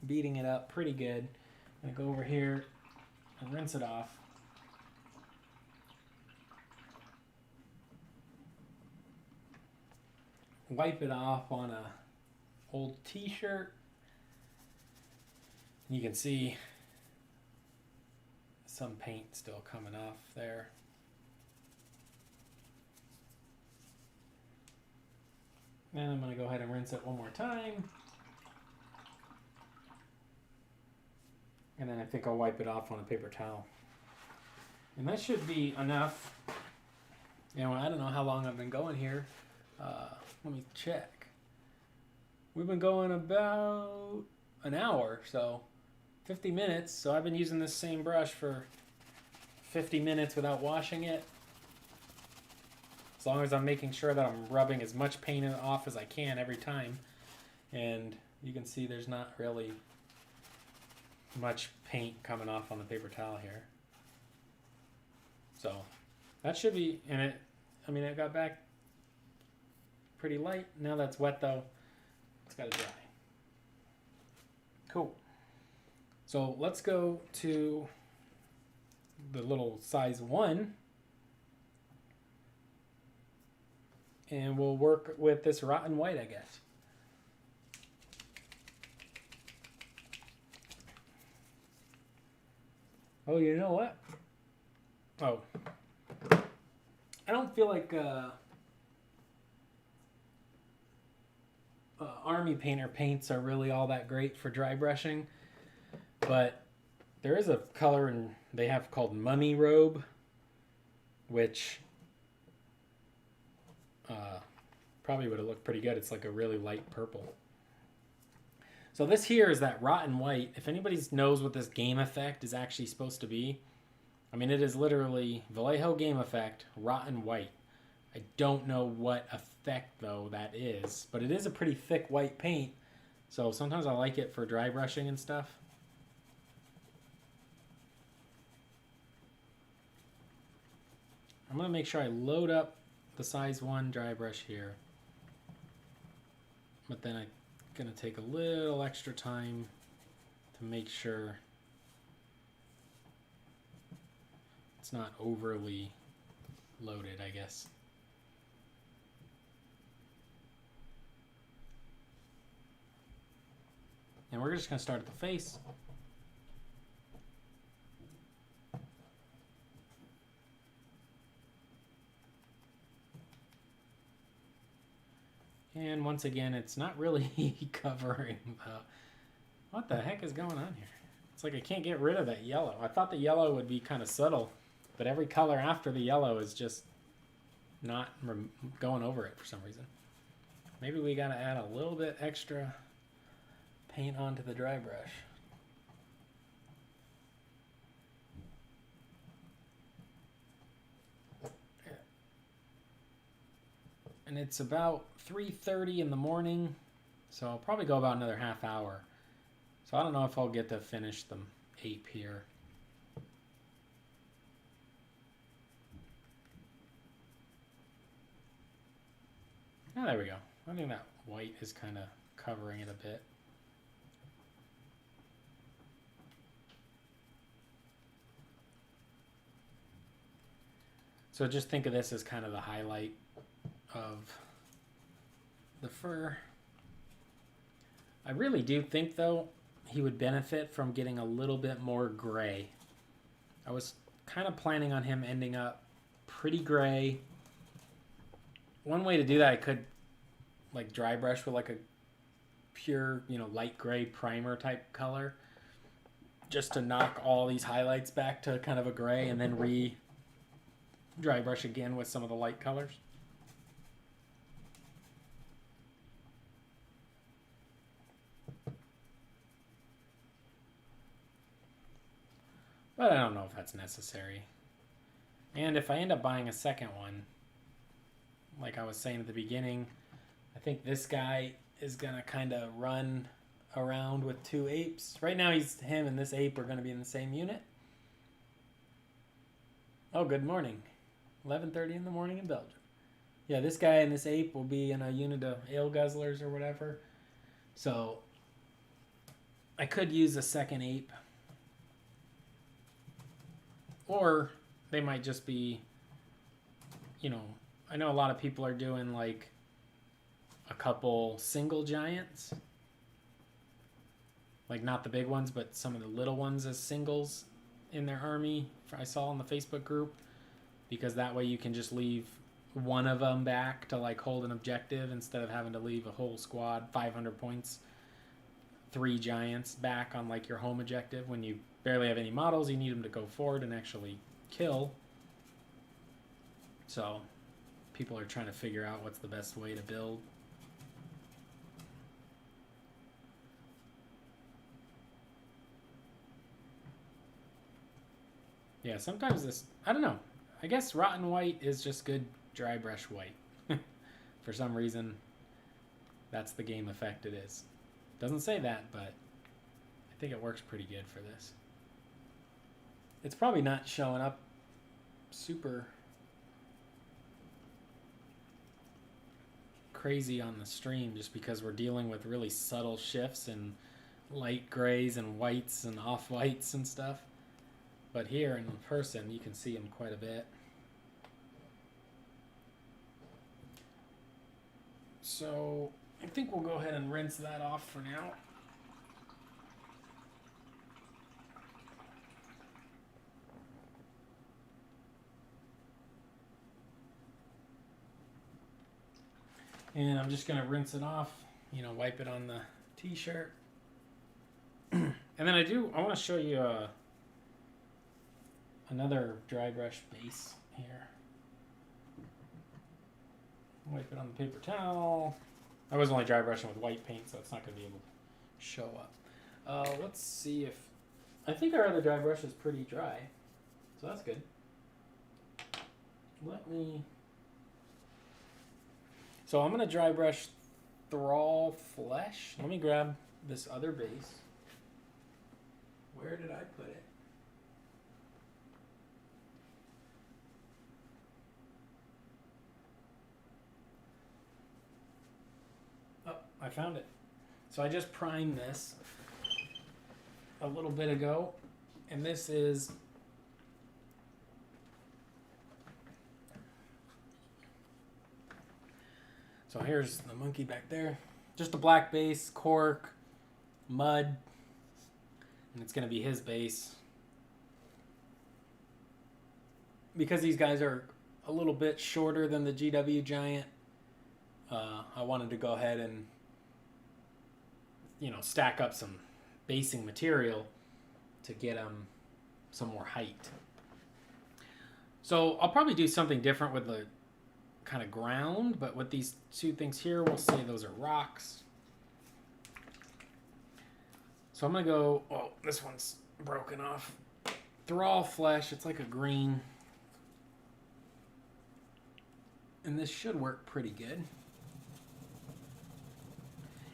beating it up pretty good. I'm going to go over here and rinse it off. Wipe it off on a old t-shirt. You can see some paint still coming off there. And I'm going to go ahead and rinse it one more time. And then I think I'll wipe it off on a paper towel. And that should be enough. I don't know how long I've been going here. Let me check. We've been going about an hour, so 50 minutes. So I've been using this same brush for 50 minutes without washing it. As long as I'm making sure that I'm rubbing as much paint off as I can every time. And you can see there's not really much paint coming off on the paper towel here. So that should be, and it got back pretty light. Now that's wet though. It's got to dry. Cool. So let's go to the little size 1. And we'll work with this rotten white, I guess. Oh, you know what? Oh. I don't feel like Army Painter paints are really all that great for dry brushing. But there is a color they have called Mummy Robe, which probably would have looked pretty good. It's like a really light purple. So this here is that rotten white. If anybody knows what this game effect is actually supposed to be, it is literally Vallejo game effect, rotten white. I don't know what effect though that is, but it is a pretty thick white paint. So sometimes I like it for dry brushing and stuff. I'm going to make sure I load up the size 1 dry brush here. But then I'm going to take a little extra time to make sure it's not overly loaded, I guess. And we're just going to start at the face. And once again, it's not really covering what the heck is going on here? It's like I can't get rid of that yellow. I thought the yellow would be kind of subtle, but every color after the yellow is just not going over it for some reason. Maybe we got to add a little bit extra paint onto the dry brush. And it's about 3:30 in the morning, so I'll probably go about another half hour. So I don't know if I'll get to finish the ape here. Oh, there we go. I think that white is kind of covering it a bit. So just think of this as kind of the highlight of the fur. I really do think though he would benefit from getting a little bit more gray. I was kind of planning on him ending up pretty gray. One way to do that, I could like dry brush with like a pure, light gray primer type color. just to knock all these highlights back to kind of a gray and then dry brush again with some of the light colors. But I don't know if that's necessary. And if I end up buying a second one, like I was saying at the beginning, I think this guy is going to kind of run around with two apes. Right now, him and this ape are going to be in the same unit. Oh, good morning. 11:30 in the morning in Belgium. Yeah, this guy and this ape will be in a unit of ale guzzlers or whatever. So I could use a second ape. Or they might just be, you know, I know a lot of people are doing like a couple single giants. Like not the big ones, but some of the little ones as singles in their army. I saw in the Facebook group. Because that way you can just leave one of them back to like hold an objective instead of having to leave a whole squad, 500 points, 3 giants back on like your home objective. When you barely have any models, you need them to go forward and actually kill. So people are trying to figure out what's the best way to build. Yeah, sometimes this, I don't know. I guess rotten white is just good dry brush white. For some reason, that's the game effect it is. Doesn't say that, but I think it works pretty good for this. It's probably not showing up super crazy on the stream just because we're dealing with really subtle shifts in light grays and whites and off-whites and stuff. But here in person, you can see them quite a bit. So I think we'll go ahead and rinse that off for now. And I'm just going to rinse it off, you know, wipe it on the t-shirt. And then I want to show you another dry brush base here. Wipe it on the paper towel. I was only dry brushing with white paint, so it's not going to be able to show up. Let's see if... I think our other dry brush is pretty dry, so that's good. So I'm going to dry brush Thrall Flesh. Let me grab this other base. Where did I put it? Oh, I found it. So I just primed this a little bit ago, and this is so here's the monkey back there. Just a black base, cork, mud, and it's going to be his base. Because these guys are a little bit shorter than the GW Giant, I wanted to go ahead and, you know, stack up some basing material to get them some more height. So I'll probably do something different with the kind of ground, but with these two things here, we'll say those are rocks. So I'm going to go, oh, this one's broken off. Thrall Flesh, it's like a green. And this should work pretty good.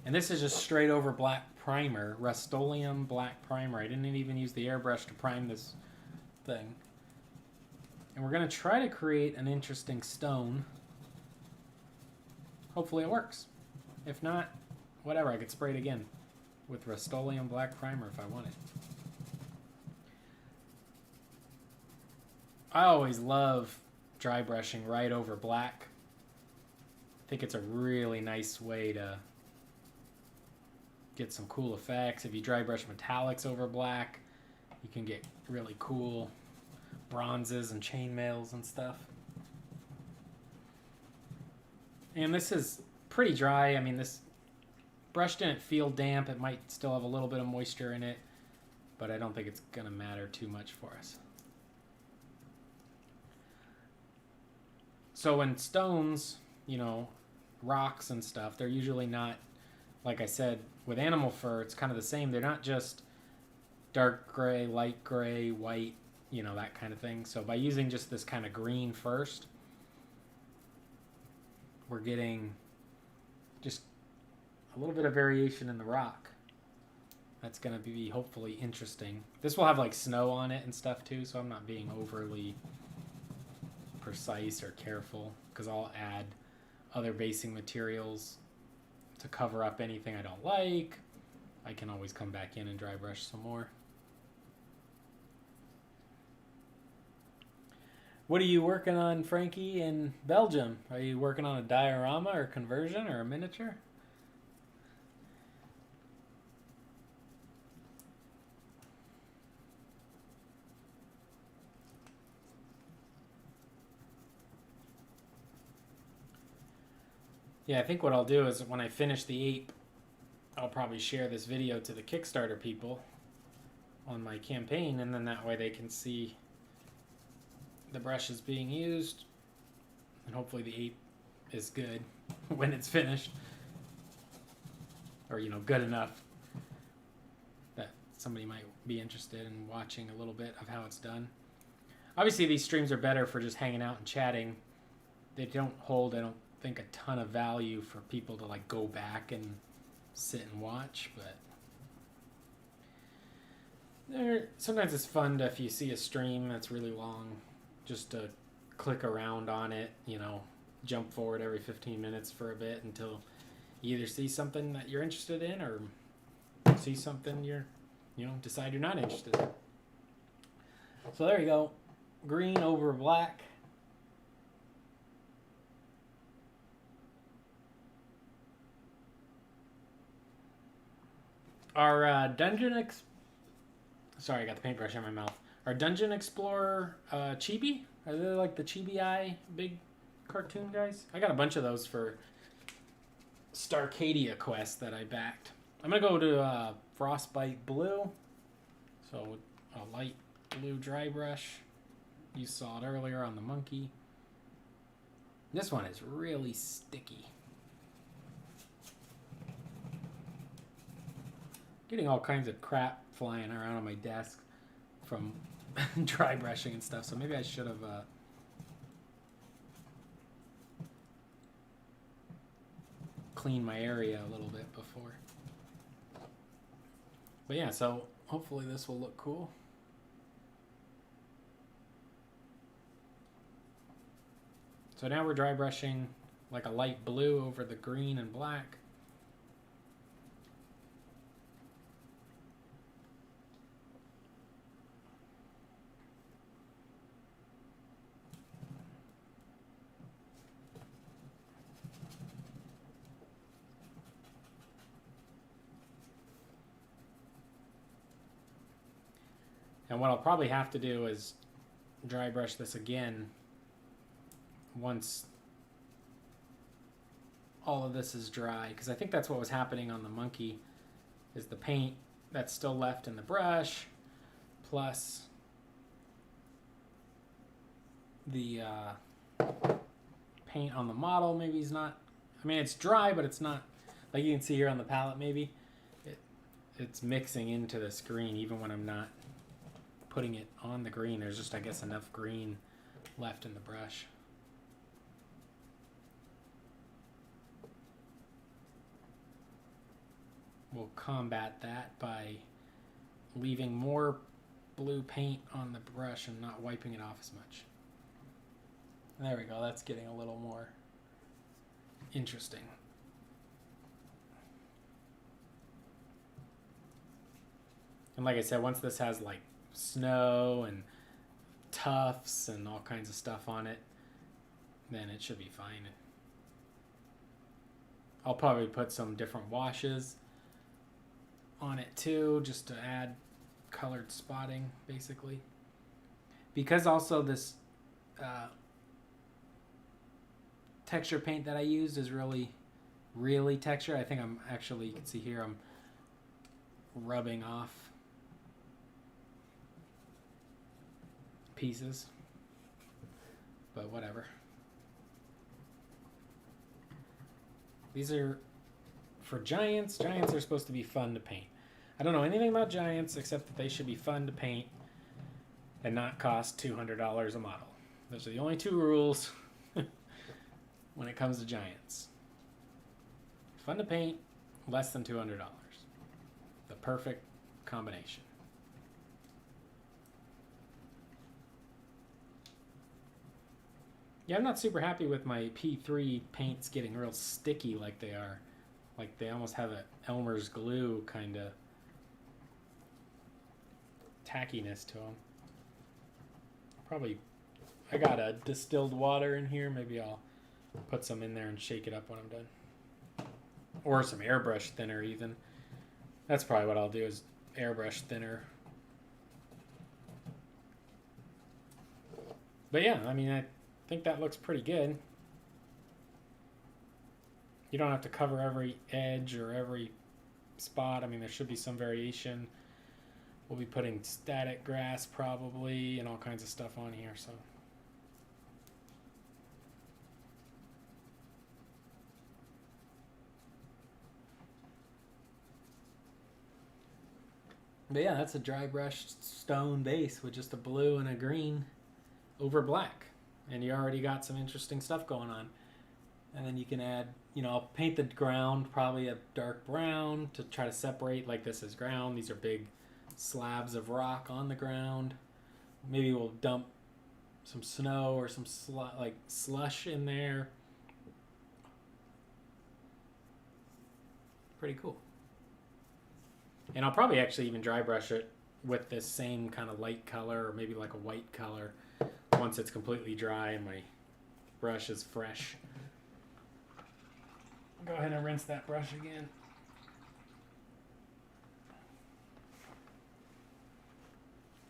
And this is just straight over black primer, Rust-Oleum black primer. I didn't even use the airbrush to prime this thing. And we're going to try to create an interesting stone. Hopefully it works. If not, whatever, I could spray it again with Rust-Oleum black primer if I wanted. I always love dry brushing right over black. I think it's a really nice way to get some cool effects. If you dry brush metallics over black, you can get really cool bronzes and chainmails and stuff. And this is pretty dry. I mean, this brush didn't feel damp. It might still have a little bit of moisture in it, but I don't think it's going to matter too much for us. So when stones, you know, rocks and stuff, they're usually not, like I said, with animal fur, it's kind of the same. They're not just dark gray, light gray, white, you know, that kind of thing. So by using just this kind of green first, we're getting just a little bit of variation in the rock. That's going to be hopefully interesting. This will have like snow on it and stuff too, so I'm not being overly precise or careful, because I'll add other basing materials to cover up anything I don't like. I can always come back in and dry brush some more. What are you working on, Frankie, in Belgium? Are you working on a diorama or conversion or a miniature? Yeah, I think what I'll do is when I finish the ape, I'll probably share this video to the Kickstarter people on my campaign, and then that way they can see the brushes being used, and hopefully the ape is good when it's finished, or, you know, good enough that somebody might be interested in watching a little bit of how it's done. Obviously these streams are better for just hanging out and chatting. They don't hold, I don't think, a ton of value for people to like go back and sit and watch, but sometimes it's fun to, if you see a stream that's really long, just to click around on it, you know, jump forward every 15 minutes for a bit until you either see something that you're interested in or see something you're, you know, decide you're not interested in. So there you go. Green over black. Our sorry, I got the paintbrush in my mouth. Our Dungeon Explorer chibi? Are they like the chibi eye big cartoon guys? I got a bunch of those for Starcadia Quest that I backed. I'm going to go to Frostbite Blue. So a light blue dry brush. You saw it earlier on the monkey. This one is really sticky. Getting all kinds of crap flying around on my desk from dry brushing and stuff, so maybe I should have cleaned my area a little bit before. But yeah, so hopefully this will look cool. So now we're dry brushing like a light blue over the green and black. And what I'll probably have to do is dry brush this again once all of this is dry, because I think that's what was happening on the monkey, is the paint that's still left in the brush plus the paint on the model maybe is not, I mean, it's dry, but it's not, like you can see here on the palette, maybe it's mixing into this green even when I'm not putting it on the green. There's just, I guess, enough green left in the brush. We'll combat that by leaving more blue paint on the brush and not wiping it off as much. There we go, that's getting a little more interesting. And like I said, once this has like snow and tufts and all kinds of stuff on it, then it should be fine. I'll probably put some different washes on it too, just to add colored spotting, basically. Because also this texture paint that I used is really texture. I think I'm actually, you can see here, I'm rubbing off pieces. But whatever. These are for giants. Giants are supposed to be fun to paint. I don't know anything about giants except that they should be fun to paint and not cost $200 a model. Those are the only 2 rules when it comes to giants. Fun to paint, less than $200. The perfect combination. Yeah, I'm not super happy with my P3 paints getting real sticky like they are. Like they almost have a Elmer's glue kind of tackiness to them. Probably, I got a distilled water in here. Maybe I'll put some in there and shake it up when I'm done. Or some airbrush thinner even. That's probably what I'll do is airbrush thinner. But yeah, I mean, I think that looks pretty good. You don't have to cover every edge or every spot. I mean, there should be some variation. We'll be putting static grass probably and all kinds of stuff on here, so. But yeah, that's a dry brushed stone base with just a blue and a green over black. And you already got some interesting stuff going on. And then you can add, I'll paint the ground probably a dark brown to try to separate, like this is ground. These are big slabs of rock on the ground. Maybe we'll dump some snow or some slush in there. Pretty cool. And I'll probably actually even dry brush it with this same kind of light color or maybe like a white color once it's completely dry and my brush is fresh. Go ahead and rinse that brush again.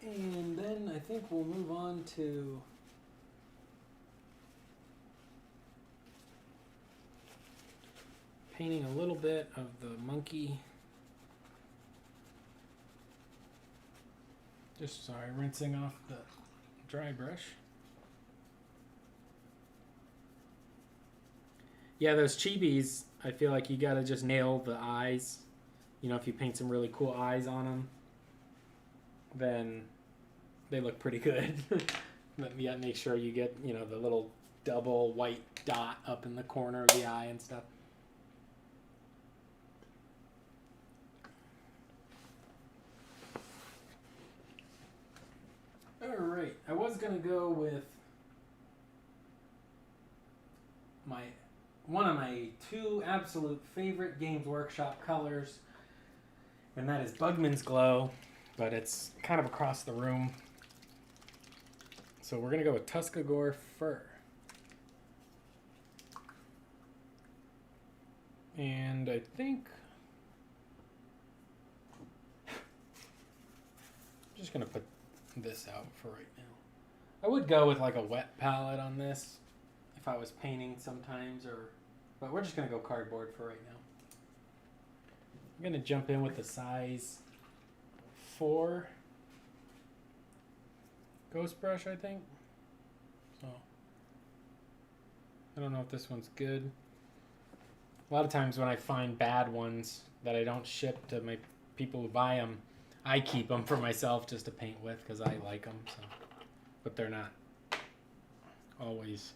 And then I think we'll move on to painting a little bit of the monkey. Just rinsing off the dry brush. Yeah, those chibis, I feel like you gotta just nail the eyes. If you paint some really cool eyes on them, then they look pretty good. But you gotta make sure you get, the little double white dot up in the corner of the eye and stuff. Alright, I was gonna go with one of my 2 absolute favorite Games Workshop colors, and that is Bugman's Glow, but it's kind of across the room. So we're going to go with Tuscarora Fur. And I think I'm just going to put this out for right now. I would go with like a wet palette on this if I was painting sometimes, but we're just going to go cardboard for right now. I'm going to jump in with the size 4 ghost brush, I think. So I don't know if this one's good. A lot of times when I find bad ones that I don't ship to my people who buy them, I keep them for myself just to paint with because I like them. So, but they're not always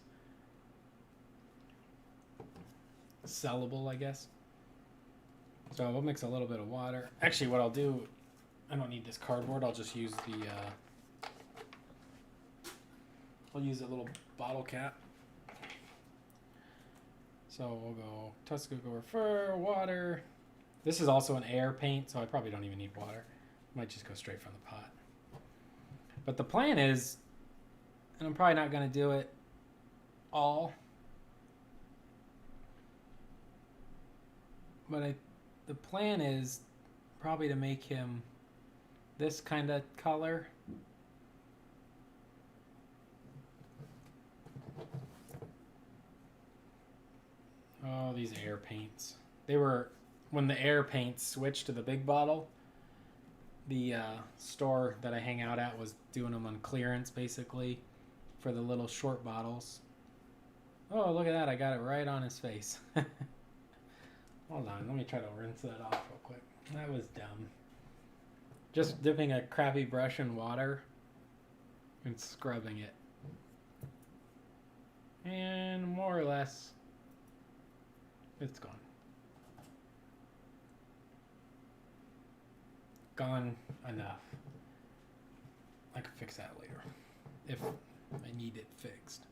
sellable, I guess. So we'll mix a little bit of water. Actually, what I'll do, I don't need this cardboard. I'll just use I'll use a little bottle cap. So we'll go Tuscarora Fur, water. This is also an air paint, so I probably don't even need water. Might just go straight from the pot. But the plan is, and I'm probably not going to do it all, but the plan is probably to make him this kind of color. Oh, these air paints. They were, when the air paints switched to the big bottle, the store that I hang out at was doing them on clearance, basically, for the little short bottles. Oh, look at that. I got it right on his face. Hold on. Let me try to rinse that off real quick. That was dumb. Just dipping a crappy brush in water and scrubbing it. And more or less, it's gone. Gone enough. I can fix that later if I need it fixed.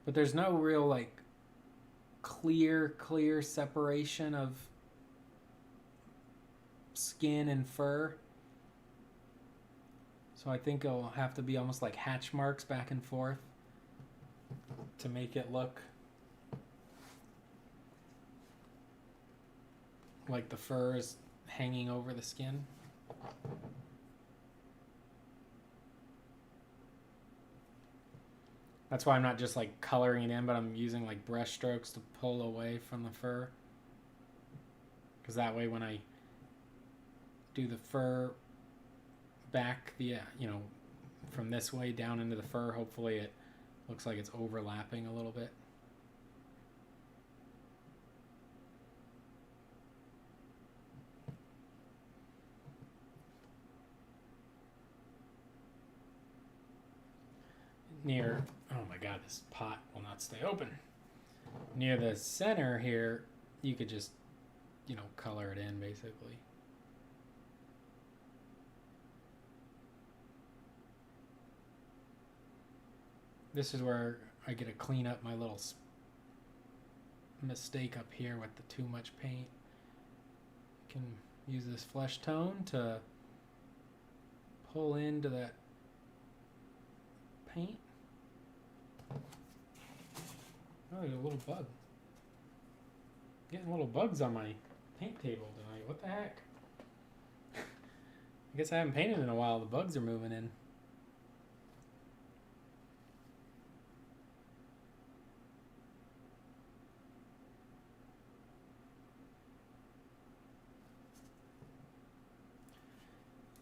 But there's no real like clear separation of skin and fur. So I think it'll have to be almost like hatch marks back and forth to make it look like the fur is hanging over the skin. That's why I'm not just like coloring it in, but I'm using like brush strokes to pull away from the fur. Because that way when I do the fur back, from this way down into the fur, hopefully it looks like it's overlapping a little bit. Near, oh my god, this pot will not stay open. Near the center here, you could just, color it in basically. This is where I get to clean up my little mistake up here with the too much paint. I can use this flesh tone to pull into that paint. Oh, there's a little bug. Getting little bugs on my paint table tonight. What the heck? I guess I haven't painted in a while. The bugs are moving in.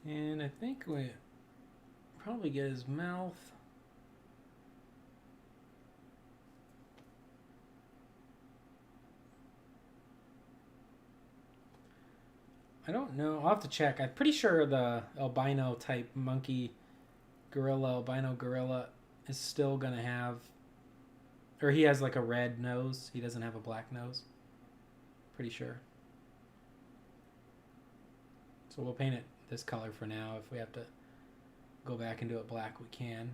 And I think we probably get his mouth. I don't know. I'll have to check. I'm pretty sure the albino type monkey albino gorilla is still going to have, or he has like a red nose. He doesn't have a black nose. Pretty sure. So we'll paint it this color for now. If we have to go back and do it black, we can.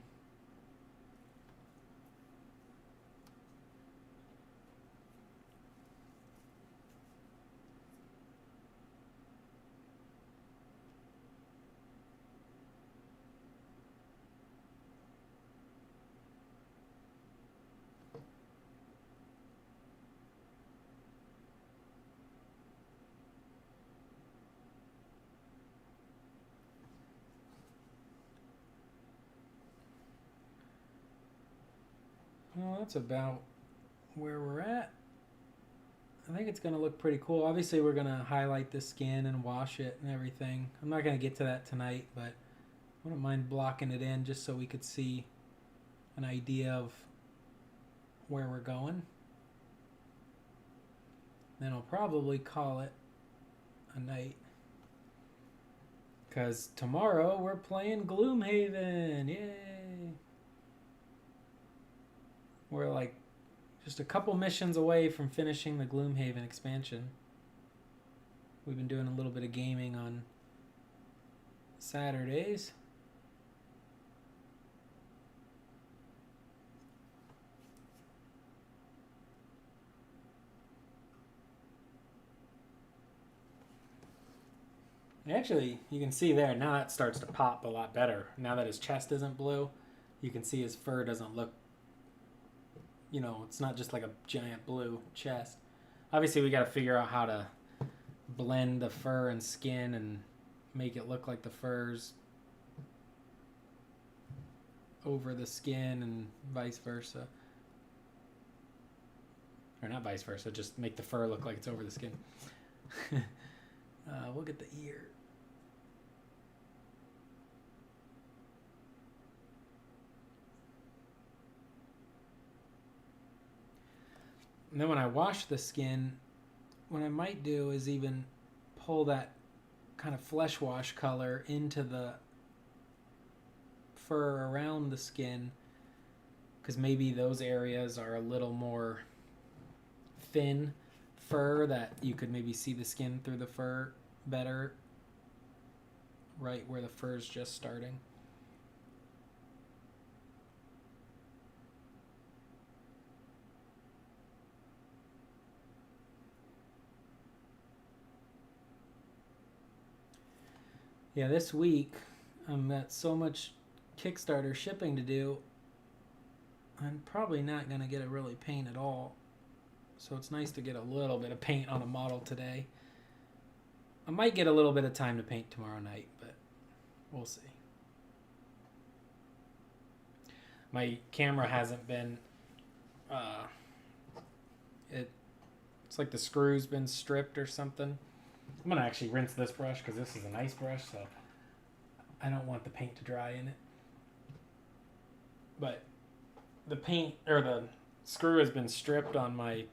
Well, that's about where we're at. I think it's going to look pretty cool. Obviously, we're going to highlight the skin and wash it and everything. I'm not going to get to that tonight, but I wouldn't mind blocking it in just so we could see an idea of where we're going. Then I'll probably call it a night. Because tomorrow we're playing Gloomhaven. Yay! We're like just a couple missions away from finishing the Gloomhaven expansion. We've been doing a little bit of gaming on Saturdays. Actually, you can see there, now that starts to pop a lot better. Now that his chest isn't blue, you can see his fur doesn't look, it's not just like a giant blue chest. Obviously, we got to figure out how to blend the fur and skin and make it look like the fur's over the skin and vice versa. Or not vice versa, just make the fur look like it's over the skin. We'll get the ear. And then when I wash the skin, what I might do is even pull that kind of flesh wash color into the fur around the skin, because maybe those areas are a little more thin fur that you could maybe see the skin through the fur better, right where the fur is just starting. Yeah, this week I've got so much Kickstarter shipping to do, I'm probably not going to get to really paint at all. So it's nice to get a little bit of paint on a model today. I might get a little bit of time to paint tomorrow night, but we'll see. My camera hasn't been... it's like the screw's been stripped or something. I'm going to actually rinse this brush because this is a nice brush, so I don't want the paint to dry in it. But the paint, or the screw has been stripped on my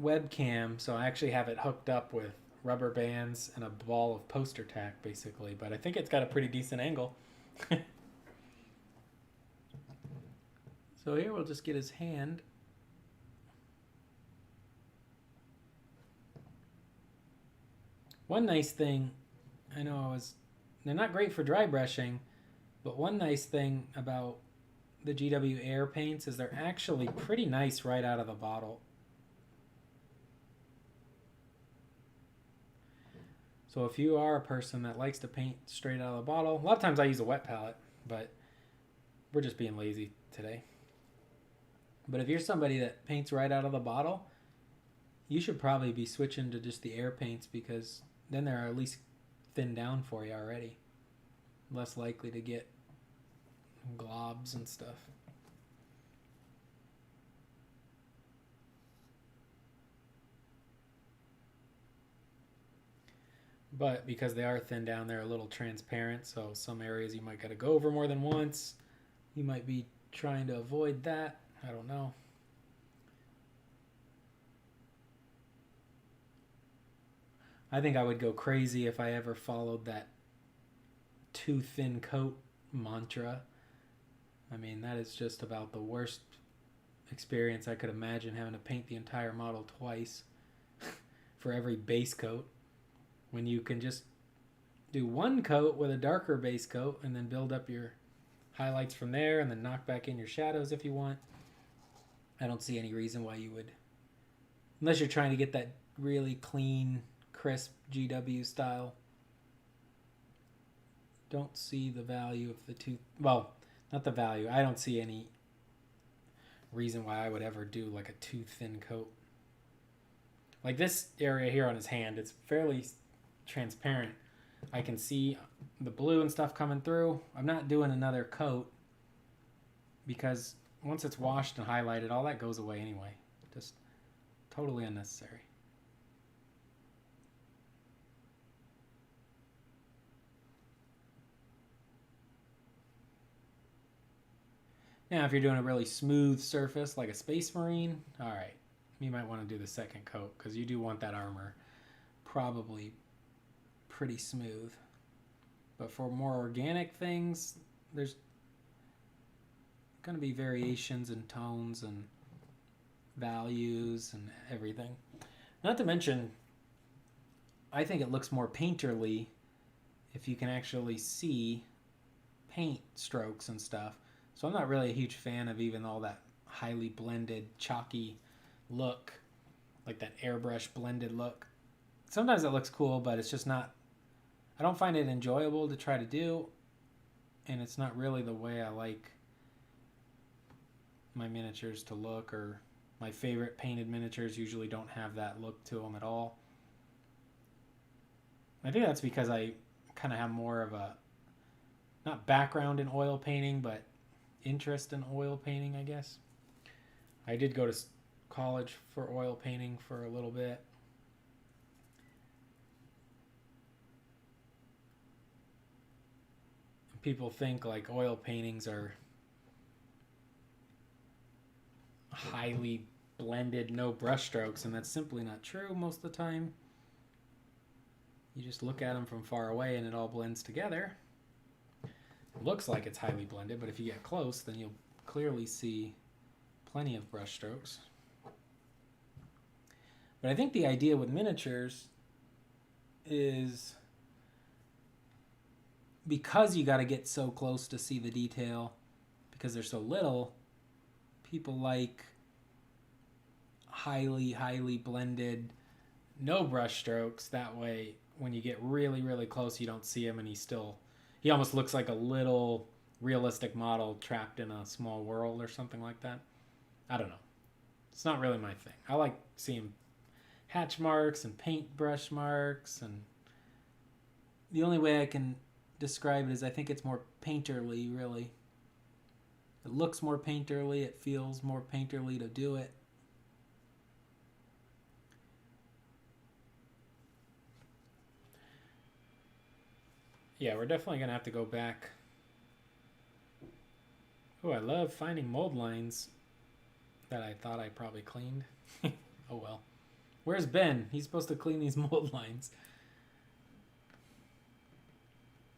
webcam, so I actually have it hooked up with rubber bands and a ball of poster tack, basically. But I think it's got a pretty decent angle. So here we'll just get his hand. One nice thing, they're not great for dry brushing, but one nice thing about the GW Air paints is they're actually pretty nice right out of the bottle. So if you are a person that likes to paint straight out of the bottle, a lot of times I use a wet palette, but we're just being lazy today. But if you're somebody that paints right out of the bottle, you should probably be switching to just the air paints, because then they're at least thinned down for you already. Less likely to get globs and stuff. But because they are thinned down, they're a little transparent, so some areas you might got to go over more than once. You might be trying to avoid that. I don't know. I think I would go crazy if I ever followed that too thin coat mantra. I mean, that is just about the worst experience I could imagine, having to paint the entire model twice for every base coat, when you can just do one coat with a darker base coat and then build up your highlights from there and then knock back in your shadows if you want. I don't see any reason why you would, unless you're trying to get that really clean, crisp GW style. Don't see the value of the two. Well, not the value. I don't see any reason why I would ever do like a too thin coat. Like this area here on his hand, it's fairly transparent. I can see the blue and stuff coming through. I'm not doing another coat because once it's washed and highlighted, all that goes away anyway. Just totally unnecessary. Now, if you're doing a really smooth surface like a Space Marine, all right, you might want to do the second coat because you do want that armor probably pretty smooth. But for more organic things, there's going to be variations in tones and values and everything. Not to mention, I think it looks more painterly if you can actually see paint strokes and stuff. So I'm not really a huge fan of even all that highly blended, chalky look, like that airbrush blended look. Sometimes it looks cool, but it's just not, I don't find it enjoyable to try to do, and it's not really the way I like my miniatures to look, or my favorite painted miniatures usually don't have that look to them at all. I think that's because I kind of have more of a, not background in oil painting, but interest in oil painting, I guess. I did go to college for oil painting for a little bit. people think like oil paintings are highly blended, no brush strokes, and that's simply not true most of the time. You just look at them from far away and it all blends together. It looks like it's highly blended, but if you get close, then you'll clearly see plenty of brush strokes. But I think the idea with miniatures is because you got to get so close to see the detail, because they're so little, people like highly blended, no brush strokes. That way, when you get really, really close, you don't see him, and he almost looks like a little realistic model trapped in a small world or something like that. I don't know. It's not really my thing. I like seeing hatch marks and paintbrush marks, and the only way I can describe it is I think it's more painterly, really. It looks more painterly. It feels more painterly to do it. Yeah, we're definitely going to have to go back. Oh, I love finding mold lines that I thought I probably cleaned. Oh, well. Where's Ben? He's supposed to clean these mold lines.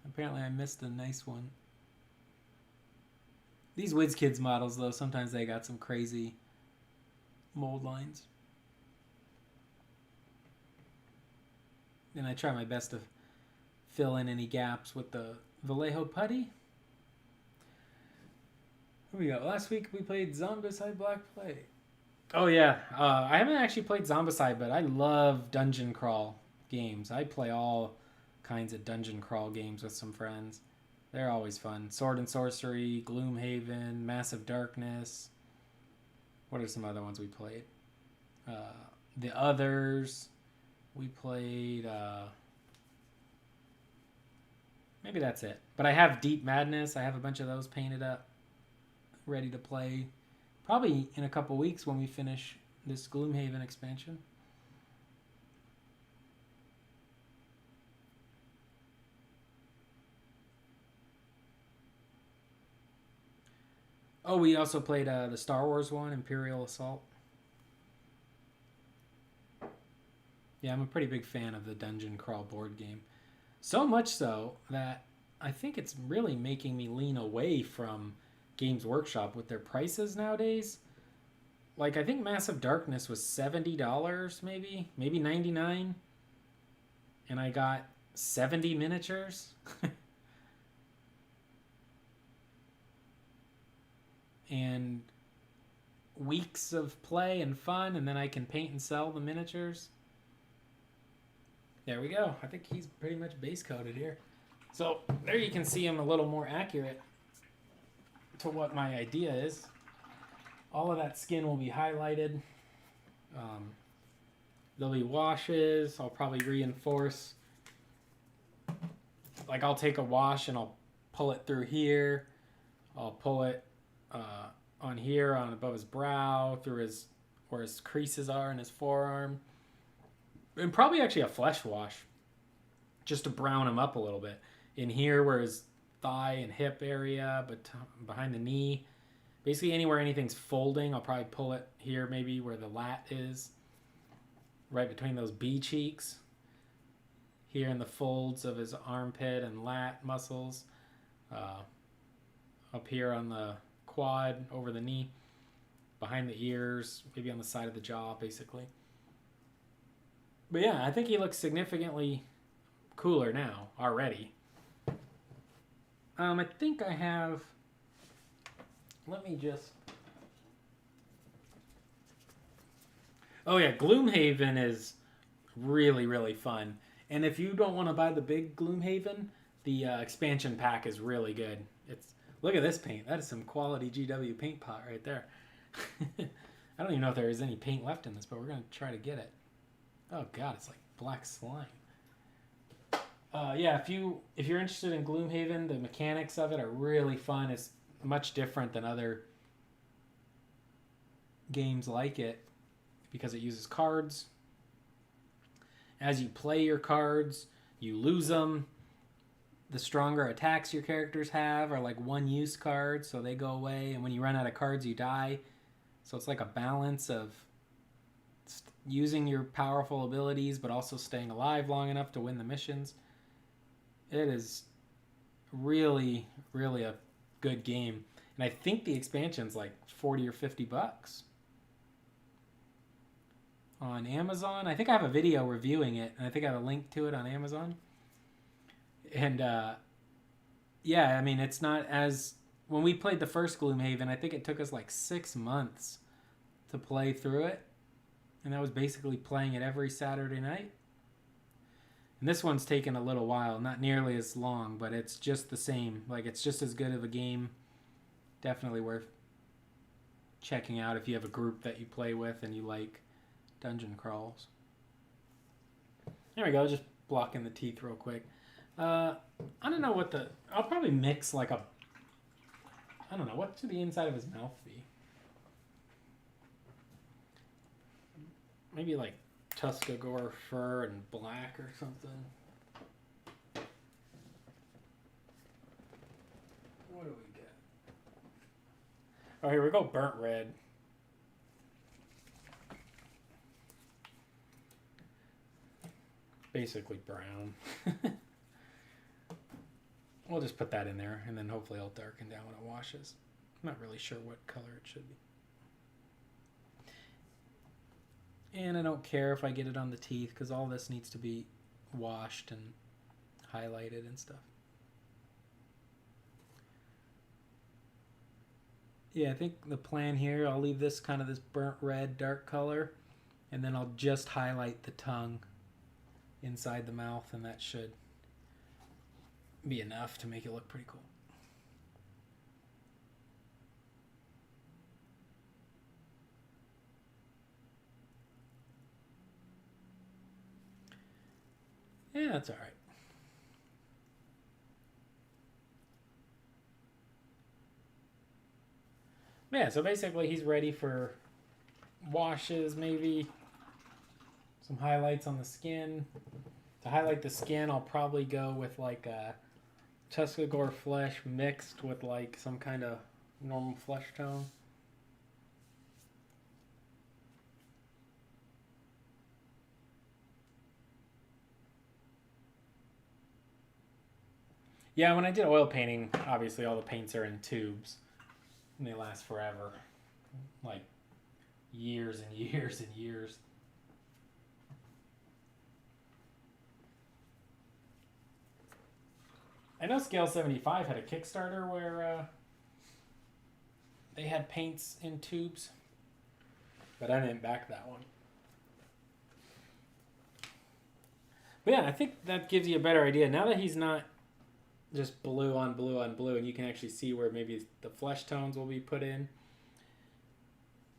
Apparently I missed a nice one. These Wizkids models, though, sometimes they got some crazy mold lines. And I try my best to fill in any gaps with the Vallejo putty. Here we go. Last week we played Zombicide Black Plague. Oh yeah, I haven't actually played Zombicide, but I love dungeon crawl games. I play all kinds of dungeon crawl games with some friends. They're always fun. Sword and Sorcery, Gloomhaven, Massive Darkness. What are some other ones we played? The Others. We played... maybe that's it. But I have Deep Madness. I have a bunch of those painted up, ready to play. Probably in a couple weeks when we finish this Gloomhaven expansion. Oh, we also played the Star Wars one, Imperial Assault. Yeah, I'm a pretty big fan of the dungeon crawl board game. So much so that I think it's really making me lean away from Games Workshop with their prices nowadays. Like, I think Massive Darkness was $70 maybe $99. And I got 70 miniatures. And weeks of play and fun, and then I can paint and sell the miniatures. There we go. I think he's pretty much base coated here. So there you can see him a little more accurate to what my idea is. All of that skin will be highlighted. There'll be washes. I'll probably reinforce. Like, I'll take a wash and I'll pull it through here. I'll pull it on here, on above his brow, through where his creases are in his forearm. And probably actually a flesh wash, just to brown him up a little bit. In here where his thigh and hip area, but behind the knee. Basically anywhere anything's folding, I'll probably pull it here maybe where the lat is. Right between those B cheeks. Here in the folds of his armpit and lat muscles. Up here on the quad, over the knee. Behind the ears, maybe on the side of the jaw, basically. But yeah, I think he looks significantly cooler now, already. I think I have... Let me just... Oh yeah, Gloomhaven is really, really fun. And if you don't want to buy the big Gloomhaven, the expansion pack is really good. Look at this paint. That is some quality GW paint pot right there. I don't even know if there is any paint left in this, but we're going to try to get it. Oh god, it's like black slime. Yeah, if you're interested in Gloomhaven, the mechanics of it are really fun. It's much different than other games like it because it uses cards. As you play your cards, you lose them. the stronger attacks your characters have are like one-use cards, so they go away. And when you run out of cards, you die. So it's like a balance of using your powerful abilities, but also staying alive long enough to win the missions. It is really, really a good game. And I think the expansion's like 40 or 50 bucks on Amazon. I think I have a video reviewing it, and I think I have a link to it on Amazon. And yeah, I mean, it's not as... When we played the first Gloomhaven, I think it took us like 6 months to play through it. And that was basically playing it every Saturday night. And this one's taken a little while, not nearly as long, but it's just the same. Like, it's just as good of a game. Definitely worth checking out if you have a group that you play with and you like dungeon crawls. There we go, just blocking the teeth real quick. I don't know what the... I'll probably mix like a... I don't know, what should the inside of his mouth be? Maybe like Tuscarora fur and black or something. What do we get? Oh, here we go, burnt red. Basically brown. We'll just put that in there, and then hopefully it'll darken down when it washes. I'm not really sure what color it should be. And I don't care if I get it on the teeth, because all this needs to be washed and highlighted and stuff. Yeah, I think the plan here, I'll leave this kind of this burnt red, dark color, and then I'll just highlight the tongue inside the mouth, and that should be enough to make it look pretty cool. Yeah, that's all right. Yeah, so basically he's ready for washes, maybe some highlights on the skin. To highlight the skin, I'll probably go with like a Tuscarora flesh mixed with like some kind of normal flesh tone. Yeah, when I did oil painting, obviously all the paints are in tubes. And they last forever. Like years and years and years. I know Scale 75 had a Kickstarter where they had paints in tubes. But I didn't back that one. But yeah, I think that gives you a better idea. Now that he's not just blue on blue on blue, and you can actually see where maybe the flesh tones will be put in.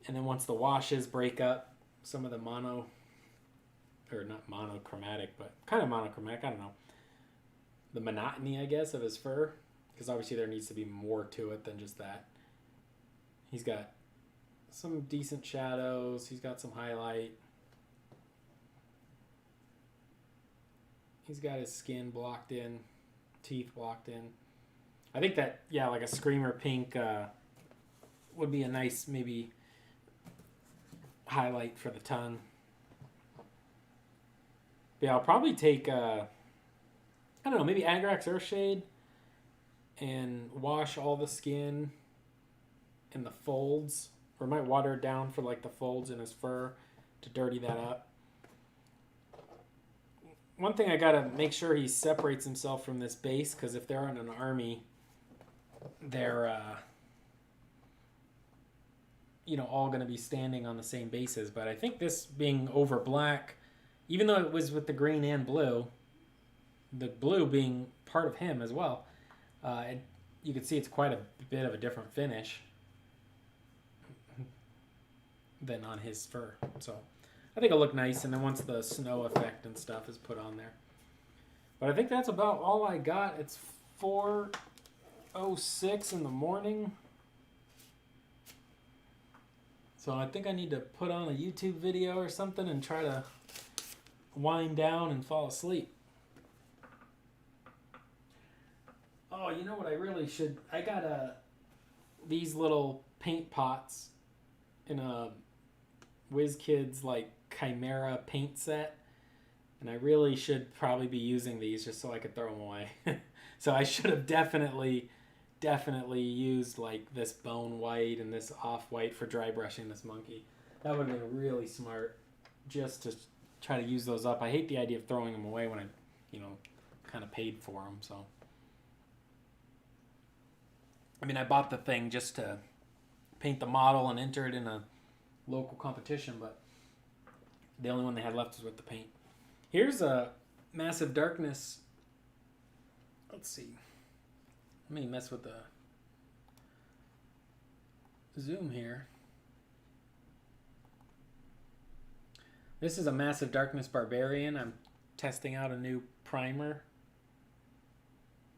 And then once the washes break up some of the mono, or not monochromatic, but kind of monochromatic, I don't know, the monotony, I guess, of his fur, because obviously there needs to be more to it than just that. He's got some decent shadows, he's got some highlight, he's got his skin blocked in, teeth blocked in. I think that, yeah, like a Screamer pink would be a nice maybe highlight for the tongue. But yeah, I'll probably take I don't know, maybe Agrax Earthshade and wash all the skin and the folds, or might water it down for like the folds in his fur to dirty that up. One thing I gotta make sure he separates himself from this base, because if they're in an army, they're you know, all gonna be standing on the same bases. But I think this being over black, even though it was with the green and blue, the blue being part of him as well, you can see it's quite a bit of a different finish than on his fur. So I think it'll look nice, and then once the snow effect and stuff is put on there. But I think that's about all I got. It's 4:06 in the morning. So I think I need to put on a YouTube video or something and try to wind down and fall asleep. Oh, you know what I really should... I got these little paint pots in a Wizkids like Chimera paint set. And I really should probably be using these just so I could throw them away. So I should have definitely used like this bone white and this off white for dry brushing this monkey. That would have been really smart just to try to use those up. I hate the idea of throwing them away when I, kind of paid for them. So, I mean, I bought the thing just to paint the model and enter it in a local competition, but the only one they had left was with the paint. Here's a Massive Darkness. Let's see. Let me mess with the zoom here. This is a Massive Darkness Barbarian. I'm testing out a new primer.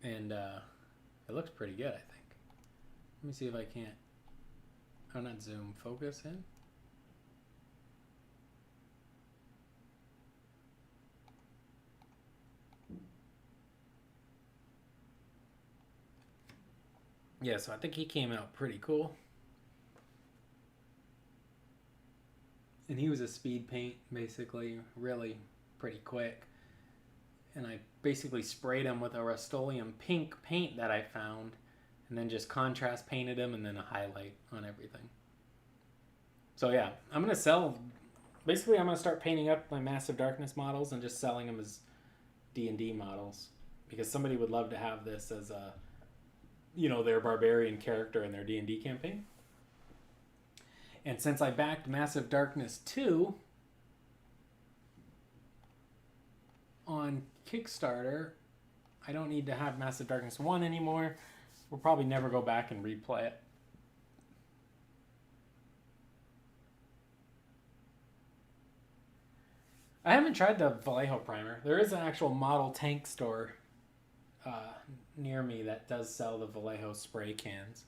And it looks pretty good, I think. Let me see if I can't. Oh, not zoom. Focus in. Yeah, so I think he came out pretty cool. And he was a speed paint, basically, really pretty quick. And I basically sprayed him with a Rust-Oleum pink paint that I found, and then just contrast painted him and then a highlight on everything. So yeah, I'm going to sell... Basically, I'm going to start painting up my Massive Darkness models and just selling them as D&D models. Because somebody would love to have this as a... their barbarian character in their D&D campaign. And since I backed Massive Darkness 2 on Kickstarter, I don't need to have Massive Darkness 1 anymore. We'll probably never go back and replay it. I haven't tried the Vallejo primer. There is an actual model tank store near me that does sell the Vallejo spray cans.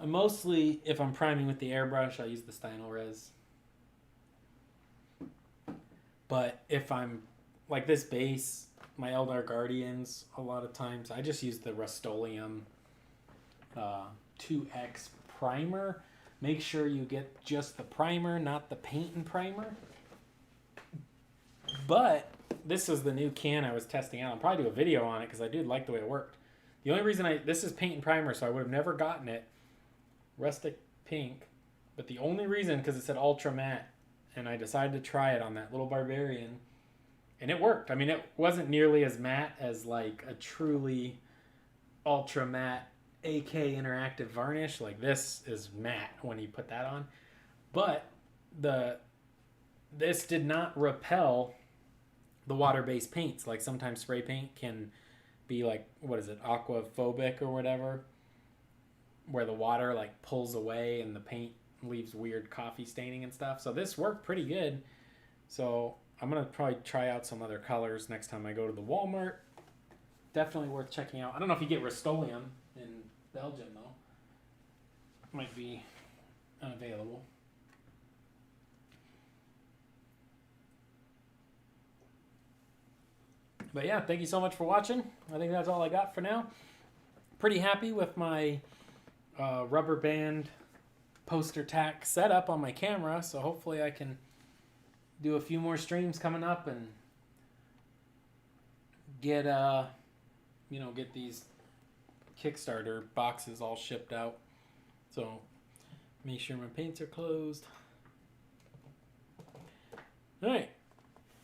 Mostly, if I'm priming with the airbrush, I use the Stynylrez. But if I'm, like this base, my Eldar Guardians, a lot of times, I just use the Rust-Oleum 2X primer. Make sure you get just the primer, not the paint and primer. But this is the new can I was testing out. I'll probably do a video on it because I did like the way it worked. The only reason this is paint and primer, so I would have never gotten it rustic pink, but the only reason, because it said ultra matte, and I decided to try it on that little barbarian, and it worked. I mean, it wasn't nearly as matte as like a truly ultra matte AK interactive varnish. Like this is matte when you put that on, but this did not repel the water-based paints. Like sometimes spray paint can be like, what is it, aquaphobic or whatever, where the water like pulls away and the paint leaves weird coffee staining and stuff. So this worked pretty good. So I'm going to probably try out some other colors next time I go to the Walmart. Definitely worth checking out. I don't know if you get Rust-Oleum in Belgium though. Might be unavailable. But yeah, thank you so much for watching. I think that's all I got for now. Pretty happy with my rubber band poster tack setup on my camera, so hopefully I can do a few more streams coming up and get get these Kickstarter boxes all shipped out. So make sure my paints are closed. All right,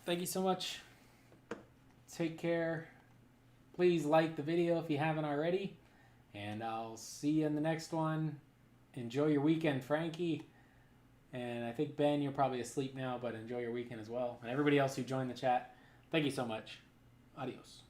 thank you so much. Take care. Please like the video if you haven't already. And I'll see you in the next one. Enjoy your weekend, Frankie. And I think, Ben, you're probably asleep now, but enjoy your weekend as well. And everybody else who joined the chat, thank you so much. Adios.